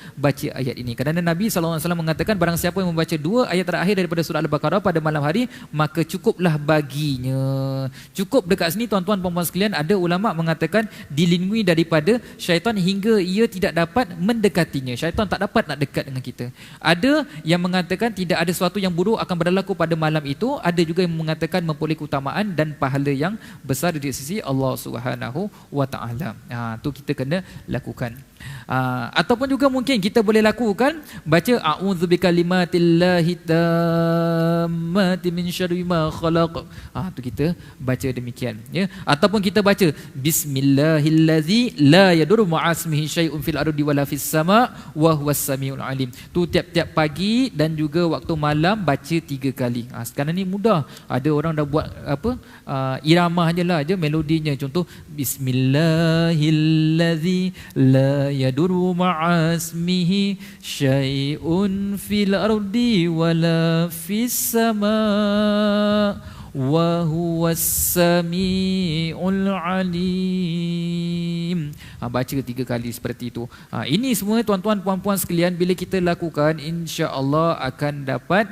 ayat ini. Kerana Nabi SAW mengatakan, barang siapa yang membaca 2 ayat terakhir daripada surah Al-Baqarah pada malam hari, maka cukuplah baginya. Cukup dekat sini tuan-tuan puan-puan sekalian, ada ulama mengatakan dilindungi daripada syaitan hingga ia tidak dapat mendekatinya. Syaitan tak dapat nak dekat dengan kita. Ada yang mengatakan tidak ada sesuatu yang buruk akan berlaku pada malam itu, ada juga yang mengatakan memperoleh keutamaan dan pahala yang besar di sisi Allah Subhanahu wa taala. Tu kita kena lakukan. Ataupun juga mungkin kita boleh lakukan baca a'udzu bikalimatillahi tammati min syarri ma khalaq. Tu kita baca demikian, ya. Ataupun kita baca bismillahillazi la yadurru ma'asmihi syai'un fil ardi wala fis sama wa huwas samiul alim. Tu tiap-tiap pagi dan juga waktu malam baca 3 kali. Sekarang ni mudah. Ada orang dah buat iramah je lah, melodinya. Contoh bismillahillazi la yadurru ma'asmihi syai'un fil ardi wala fis sama wa huwas samiul alim. Baca 3 kali seperti itu. Ini semua tuan-tuan puan-puan sekalian, bila kita lakukan, insya-Allah akan dapat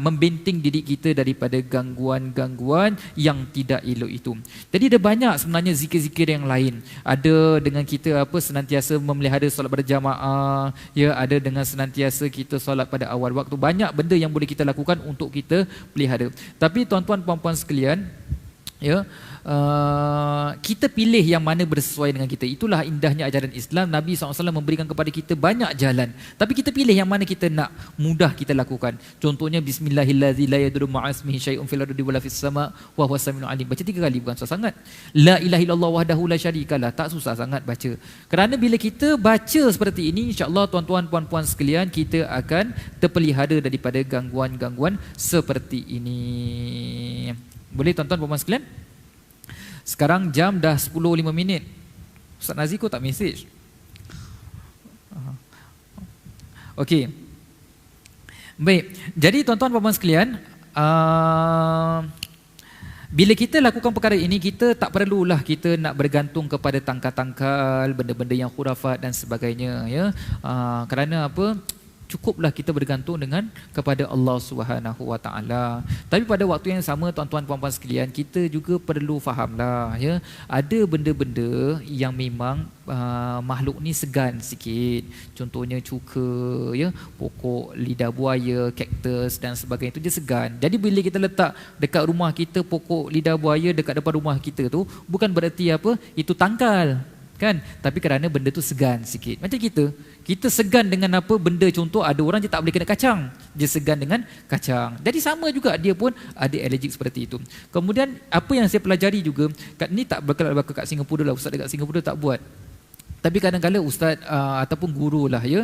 membenting diri kita daripada gangguan-gangguan yang tidak elok itu. Jadi ada banyak sebenarnya zikir-zikir yang lain. Ada dengan kita senantiasa memelihara solat berjamaah, ya, ada dengan senantiasa kita solat pada awal waktu. Banyak benda yang boleh kita lakukan untuk kita pelihara. Tapi tuan-tuan puan-puan sekalian, ya, kita pilih yang mana bersesuai dengan kita. Itulah indahnya ajaran Islam. Nabi SAW memberikan kepada kita banyak jalan, tapi kita pilih yang mana kita nak mudah kita lakukan. Contohnya bismillahillazi la yadurru ma'asmihi syai'un fil ardi wala fis sama wa huwas samiul alim. Baca 3 kali, bukan susah sangat. La ilaha illallah wahdahu la syarikalah, tak susah sangat baca. Kerana bila kita baca seperti ini, insya-Allah tuan-tuan puan-puan sekalian, kita akan terpelihara daripada gangguan-gangguan seperti ini. Boleh tuan-tuan puan-puan sekalian? Sekarang jam dah 10.05. Ustaz Nazi kau tak mesej. Okey. Baik. Jadi tuan-tuan puan-puan sekalian, bila kita lakukan perkara ini, kita tak perlulah kita nak bergantung kepada tangkal-tangkal, benda-benda yang khurafat dan sebagainya, ya. Kerana apa? Cukuplah kita bergantung dengan kepada Allah Subhanahu wa taala. Tapi pada waktu yang sama tuan-tuan puan-puan sekalian, kita juga perlu fahamlah, ya, ada benda-benda yang memang makhluk ni segan sikit. Contohnya cuka, ya, pokok lidah buaya, kaktus dan sebagainya, itu dia segan. Jadi bila kita letak dekat rumah kita pokok lidah buaya dekat depan rumah kita tu, bukan berarti apa itu tangkal, kan? Tapi kerana benda tu segan sikit. Macam kita segan dengan apa benda, contoh ada orang je tak boleh kena kacang, dia segan dengan kacang. Jadi sama juga dia pun ada alergik seperti itu. Kemudian apa yang saya pelajari juga, ni tak berlaku kat Singapura lah, ustaz dekat Singapura tak buat. Tapi kadang-kadang ustaz ataupun guru lah, ya,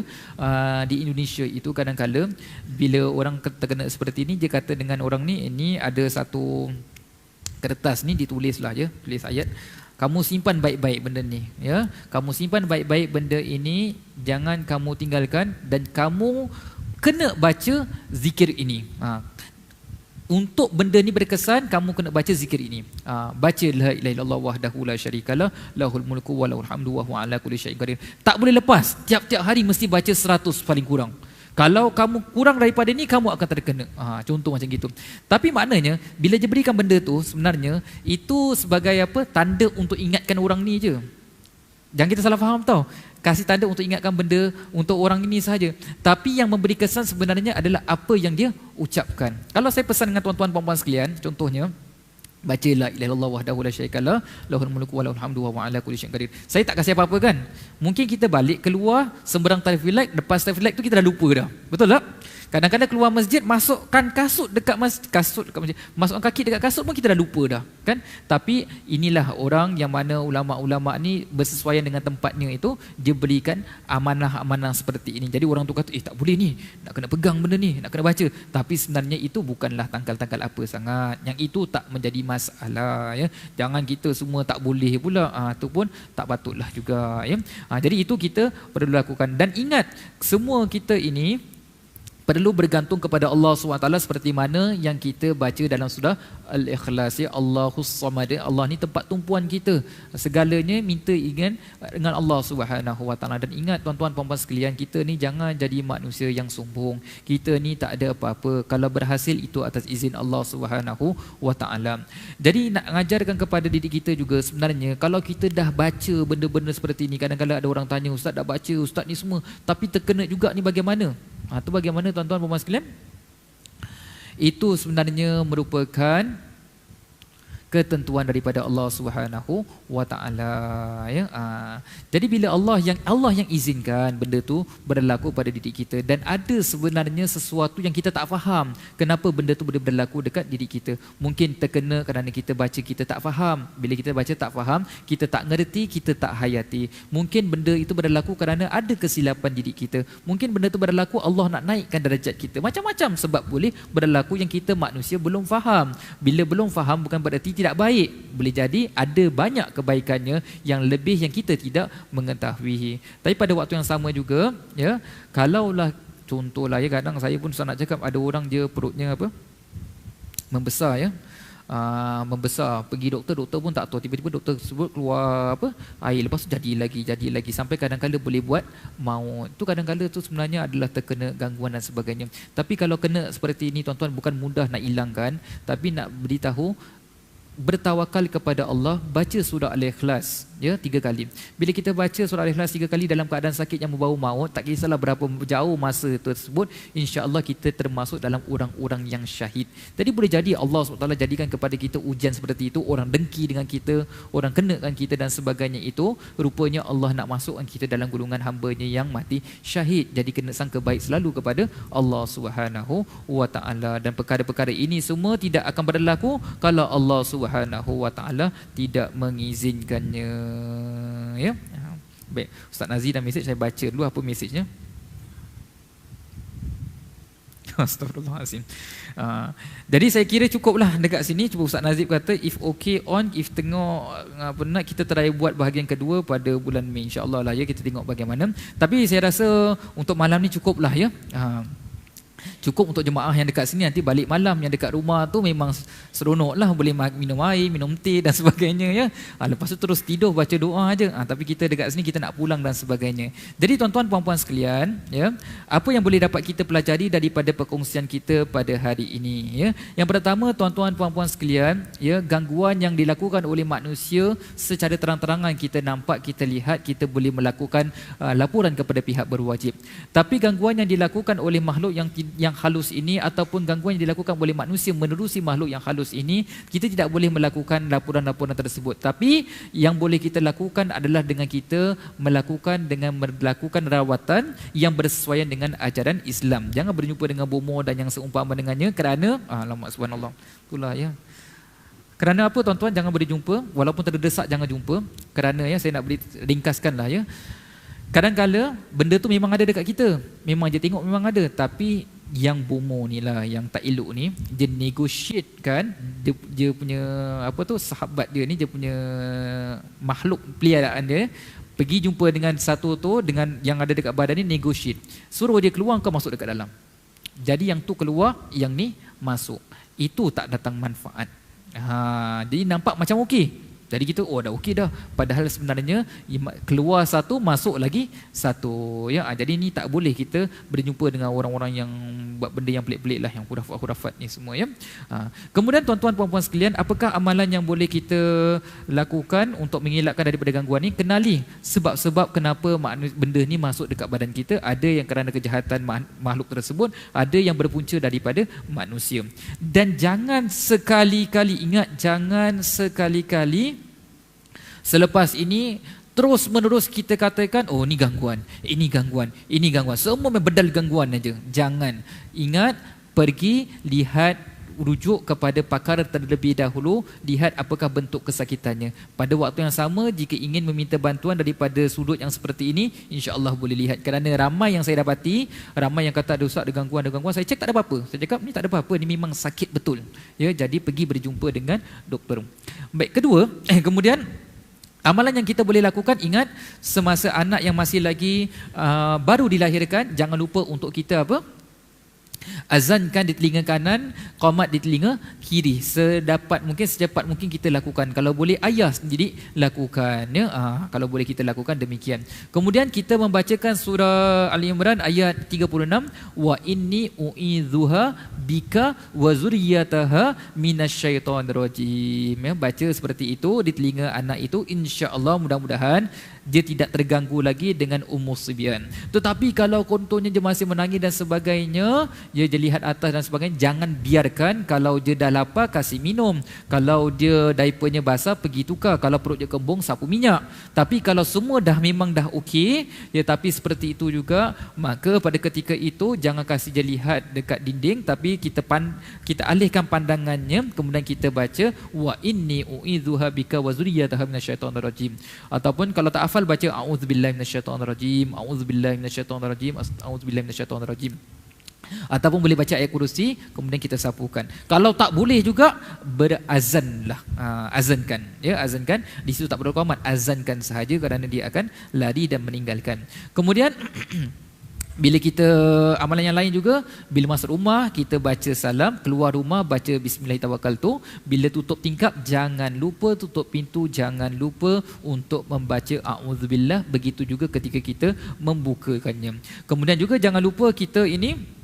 di Indonesia itu kadang-kadang bila orang terkena seperti ini, dia kata dengan orang ni, ini ada satu kertas ni ditulis lah, ya, tulis ayat, kamu simpan baik-baik benda ni, ya. Kamu simpan baik-baik benda ini, jangan kamu tinggalkan, dan kamu kena baca zikir ini. Untuk benda ni berkesan, kamu kena baca zikir ini. Baca la ilaha illallah wahdahu la syarikalah, lahul mulku wa lahul hamdu wa huwa ala kulli syai'in qadir. Tak boleh lepas. Tiap-tiap hari mesti baca 100 paling kurang. Kalau kamu kurang daripada ni, kamu akan terkena. Contoh macam gitu. Tapi maknanya bila dia berikan benda tu, sebenarnya itu sebagai apa? Tanda untuk ingatkan orang ni je. Jangan kita salah faham tau. Kasih tanda untuk ingatkan benda untuk orang ini sahaja. Tapi yang memberi kesan sebenarnya adalah apa yang dia ucapkan. Kalau saya pesan dengan tuan-tuan puan-puan sekalian, contohnya baca la ilaha illallah wahdahu la syarikalah, lahul mulku wa lahul hamdu wa huwa ala kulli syai'in qadir. Saya tak kasih apa-apa kan? Mungkin kita balik keluar sembarang tahfilak, lepas tahfilak tu kita dah lupa dah. Betul tak? Kadang-kadang keluar masjid, masukkan kasut dekat masjid, masukkan kaki dekat kasut pun kita dah lupa dah, kan? Tapi inilah orang yang mana ulama-ulama ni bersesuaian dengan tempatnya itu, dia berikan amanah-amanah seperti ini. Jadi orang tu kata, tak boleh ni, nak kena pegang benda ni, nak kena baca. Tapi sebenarnya itu bukanlah tangkal-tangkal apa sangat. Yang itu tak menjadi masalah, ya. Jangan kita semua tak boleh pula, itu pun tak patutlah juga, ya. Jadi itu kita perlu lakukan. Dan ingat, semua kita ini perlu bergantung kepada Allah SWT seperti mana yang kita baca dalam surah Al-Ikhlas, ya, Allahus Samad. Allah ni tempat tumpuan kita, segalanya minta ingin dengan Allah SWT. Dan ingat tuan-tuan puan-puan sekalian, kita ni jangan jadi manusia yang sombong. Kita ni tak ada apa-apa, kalau berhasil itu atas izin Allah SWT. Jadi nak mengajarkan kepada didik kita juga, sebenarnya kalau kita dah baca benda-benda seperti ni, kadang-kadang ada orang tanya, ustaz dah baca, ustaz ni semua, tapi terkena juga ni bagaimana? Itu bagaimana tuan-tuan puan-puan sekalian? Itu sebenarnya merupakan ketentuan daripada Allah Subhanahu wa taala, ya. Jadi bila Allah yang izinkan benda tu berlaku pada diri kita, dan ada sebenarnya sesuatu yang kita tak faham kenapa benda tu boleh berlaku dekat diri kita. Mungkin terkena kerana kita baca kita tak faham. Bila kita baca tak faham, kita tak ngerti, kita tak hayati. Mungkin benda itu berlaku kerana ada kesilapan diri kita. Mungkin benda tu berlaku Allah nak naikkan darjat kita. Macam-macam sebab boleh berlaku yang kita manusia belum faham. Bila belum faham bukan berarti tidak baik. Boleh jadi ada banyak kebaikannya yang lebih yang kita tidak mengetahui. Tapi pada waktu yang sama juga, ya, kalaulah contohlah, ya, kadang saya pun susah nak cakap, ada orang dia perutnya apa? Membesar, ya. Membesar, pergi doktor pun tak tahu, tiba-tiba doktor sebut keluar apa? Air, lepas tu jadi lagi sampai kadang-kadang boleh buat maut. Tu kadang-kadang tu sebenarnya adalah terkena gangguan dan sebagainya. Tapi kalau kena seperti ini tuan-tuan, bukan mudah nak hilangkan, tapi nak beritahu, bertawakal kepada Allah, baca surah Al-Ikhlas, ya, 3 kali. Bila kita baca surah Al-Ikhlas 3 kali dalam keadaan sakit yang membau maut, tak kisahlah berapa jauh masa tersebut, insya-Allah kita termasuk dalam orang-orang yang syahid. Jadi boleh jadi Allah SWT jadikan kepada kita ujian seperti itu, orang dengki dengan kita, orang kenakan kita dan sebagainya, itu rupanya Allah nak masukkan kita dalam golongan hamba-Nya yang mati syahid. Jadi kena sangka baik selalu kepada Allah Subhanahu wa taala, dan perkara-perkara ini semua tidak akan berlaku kalau Allah Subhanahu wa taala tidak mengizinkannya, ya. Baik, Ustaz Nazri dah mesej, saya baca dulu apa mesejnya. Astagfirullahalazim. Jadi saya kira cukuplah dekat sini. Cuba Ustaz Nazib kata if okay on, if tengok penat, kita try buat bahagian kedua pada bulan Mei, insya-Allah lah, ya, kita tengok bagaimana. Tapi saya rasa untuk malam ni cukuplah, ya. Cukup untuk jemaah yang dekat sini, nanti balik malam yang dekat rumah tu memang seronok lah, boleh minum air, minum teh dan sebagainya, ya. Lepas tu terus tidur baca doa aja. Tapi kita dekat sini kita nak pulang dan sebagainya. Jadi tuan-tuan puan-puan sekalian, ya, apa yang boleh dapat kita pelajari daripada perkongsian kita pada hari ini, ya. Yang pertama tuan-tuan puan-puan sekalian, ya, gangguan yang dilakukan oleh manusia secara terang-terangan kita nampak, kita lihat, kita boleh melakukan laporan kepada pihak berwajib. Tapi gangguan yang dilakukan oleh makhluk yang halus ini, ataupun gangguan yang dilakukan oleh manusia menerusi makhluk yang halus ini, kita tidak boleh melakukan laporan-laporan tersebut. Tapi yang boleh kita lakukan adalah dengan kita melakukan rawatan yang bersesuaian dengan ajaran Islam. Jangan berjumpa dengan bomoh dan yang seumpama dengannya, kerana alamak subhanallah. Itulah, ya. Kerana apa tuan-tuan jangan berjumpa, walaupun terdesak jangan jumpa, kerana, ya, saya nak ringkaskanlah, ya. Kadang-kala benda tu memang ada dekat kita, memang je tengok memang ada, tapi yang bomoh ni lah, yang tak elok ni, dia negotiate kan, dia punya apa tu, sahabat dia ni, dia punya makhluk peliharaan dia, pergi jumpa dengan satu tu, dengan yang ada dekat badan ni, negotiate, suruh dia keluar, kau masuk dekat dalam. Jadi yang tu keluar, yang ni masuk. Itu tak datang manfaat. Jadi nampak macam okey. Jadi kita dah okey dah, padahal sebenarnya keluar satu, masuk lagi satu, ya. Jadi ni tak boleh kita berjumpa dengan orang-orang yang buat benda yang pelik-pelik lah, yang khurafat-khurafat ni semua, ya. Kemudian tuan-tuan puan-puan sekalian, apakah amalan yang boleh kita lakukan untuk mengelakkan daripada gangguan ni? Kenali sebab-sebab kenapa benda ni masuk dekat badan kita. Ada yang kerana kejahatan makhluk tersebut, ada yang berpunca daripada manusia. Dan jangan sekali-kali, ingat, jangan sekali-kali selepas ini terus menerus kita katakan, oh ni gangguan, ini gangguan, ini gangguan, semua bedal gangguan aja. Jangan. Ingat, pergi lihat, rujuk kepada pakar terlebih dahulu, lihat apakah bentuk kesakitannya. Pada waktu yang sama, jika ingin meminta bantuan daripada sudut yang seperti ini, insya-Allah boleh lihat. Kerana ramai yang saya dapati, ramai yang kata ada ustaz, ada gangguan, saya cek tak ada apa-apa. Saya cakap ni tak ada apa-apa, ni memang sakit betul, ya. Jadi pergi berjumpa dengan doktor. Baik, kedua, kemudian amalan yang kita boleh lakukan, ingat, semasa anak yang masih lagi baru dilahirkan, jangan lupa untuk kita apa? Azankan di telinga kanan, qamat di telinga kiri. Secepat mungkin kita lakukan. Kalau boleh ayah sendiri lakukan, ya. Kalau boleh kita lakukan demikian. Kemudian kita membacakan surah Ali Imran ayat 36, wa inni u'idzuha bika wa zurriyataha minasyaitonir rajim. Ya, baca seperti itu di telinga anak itu, insya-Allah mudah-mudahan dia tidak terganggu lagi dengan umus sibyan. Tetapi kalau contohnya dia masih menangis dan sebagainya, dia lihat atas dan sebagainya, jangan biarkan. Kalau dia dah lapar, kasih minum. Kalau dia diapernya basah, pergi tukar. Kalau perut dia kembung, sapu minyak. Tapi kalau semua memang dah okey, ya, tapi seperti itu juga, maka pada ketika itu jangan kasih dia lihat dekat dinding, tapi kita alihkan pandangannya, kemudian kita baca wa inni u'idzuha bika wa zurriyyataha minasyaitonir rajim. Ataupun kalau tak hafal, baca a'udzubillahi minasyaitonir rajim, a'udzubillahi minasyaitonir rajim, a'udzubillahi minasyaitonir rajim. Ataupun boleh baca ayat kursi, kemudian kita sapukan. Kalau tak boleh juga, berazanlah. Azankan, ya, azankan. Di situ tak perlu qamat, azankan sahaja kerana dia akan lari dan meninggalkan. Kemudian bila kita amalan yang lain juga, bila masuk rumah kita baca salam, keluar rumah baca bismillahirrahmanirrahim. Bila tutup tingkap jangan lupa, tutup pintu jangan lupa untuk membaca a'udzubillah. Begitu juga ketika kita membukakannya. Kemudian juga jangan lupa kita ini,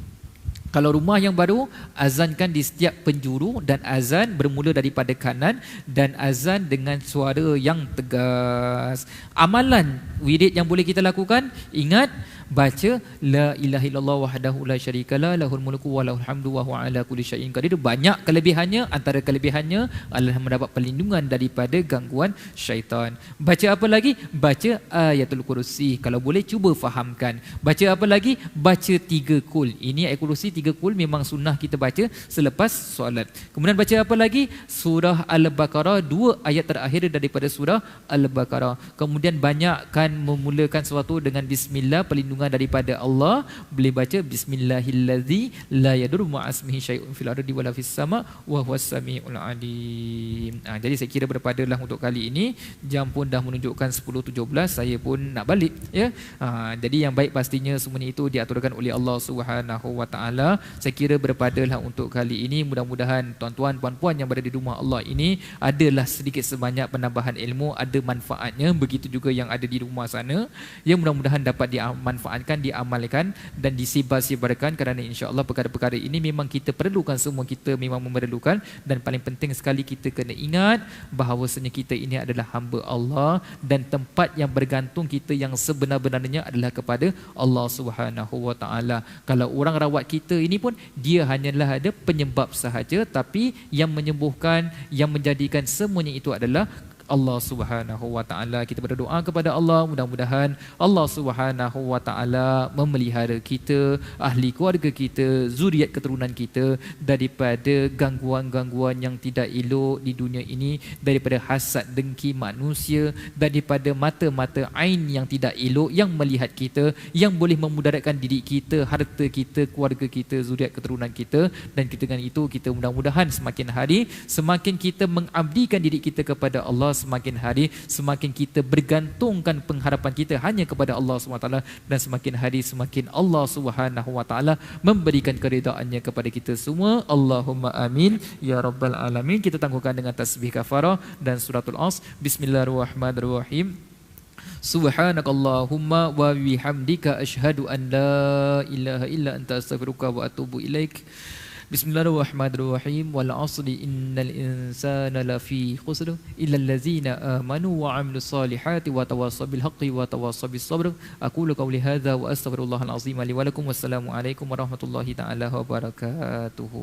kalau rumah yang baru, azankan di setiap penjuru, dan azan bermula daripada kanan dan azan dengan suara yang tegas. Amalan wirid yang boleh kita lakukan, ingat, baca la ilaha illallah wahdahu la syarikalah lahul mulku wa lahul hamdu wa huwa ala kulli syai'in qadir. Banyak kelebihannya, antara kelebihannya adalah mendapat perlindungan daripada gangguan syaitan. Baca apa lagi? Baca ayatul kursi. Kalau boleh cuba fahamkan. Baca apa lagi? Baca 3 kul. Ini ayat kursi 3 kul memang sunnah kita baca selepas solat. Kemudian baca apa lagi? Surah Al-Baqarah, 2 ayat terakhir daripada surah Al-Baqarah. Kemudian banyakkan memulakan sesuatu dengan bismillah, perlindungan daripada Allah. Boleh baca bismillahillazi la yadur ma'asmihi syai'un fil ardi wala fis sama wa huwas samiul alim. Jadi saya kira berpadalah untuk kali ini. Jam pun dah menunjukkan 10.17, saya pun nak balik, ya. Jadi yang baik pastinya semuanya itu diaturkan oleh Allah Subhanahu wa taala. Saya kira berpadalah untuk kali ini. Mudah-mudahan tuan-tuan puan-puan yang berada di rumah Allah ini adalah sedikit sebanyak penambahan ilmu, ada manfaatnya. Begitu juga yang ada di rumah sana, yang mudah-mudahan dapat dimanfaatkan, diamalkan dan disebar-sebarkan, kerana insya-Allah perkara-perkara ini memang kita perlukan, semua kita memang memerlukan. Dan paling penting sekali kita kena ingat bahawasanya kita ini adalah hamba Allah, dan tempat yang bergantung kita yang sebenar-benarnya adalah kepada Allah Subhanahu wa taala. Kalau orang rawat kita ini pun, dia hanyalah ada penyebab sahaja, tapi yang menyembuhkan, yang menjadikan semuanya itu adalah Allah Subhanahu wa taala. Kita berdoa kepada Allah, mudah-mudahan Allah Subhanahu wa taala memelihara kita, ahli keluarga kita, zuriat keturunan kita daripada gangguan-gangguan yang tidak elok di dunia ini, daripada hasad dengki manusia, daripada mata-mata ain yang tidak elok yang melihat kita, yang boleh memudaratkan diri kita, harta kita, keluarga kita, zuriat keturunan kita. Dan kita dengan itu, kita mudah-mudahan semakin hari semakin kita mengabdikan diri kita kepada Allah, semakin hari semakin kita bergantungkan pengharapan kita hanya kepada Allah SWT, dan semakin hari semakin Allah Subhanahu wa taala memberikan keredaannya kepada kita semua. Allahumma amin ya rabbal alamin. Kita tangguhkan dengan tasbih kafarah dan suratul As. Bismillahirrahmanirrahim. Subhanakallahumma wa bihamdika asyhadu an la ilaha illa anta astaghfiruka wa atubu ilaik. Bismillahirrahmanirrahim. Wal 'asri innal insana lafi khusr illa allazina amanu wa 'amilus solihati wa tawassaw bil haqqi wa tawassaw bis sabr. Aqulu qawli hadza wa astaghfirullahal azim li wa lakum. Wassalamu alaikum warahmatullahi taala wabarakatuh.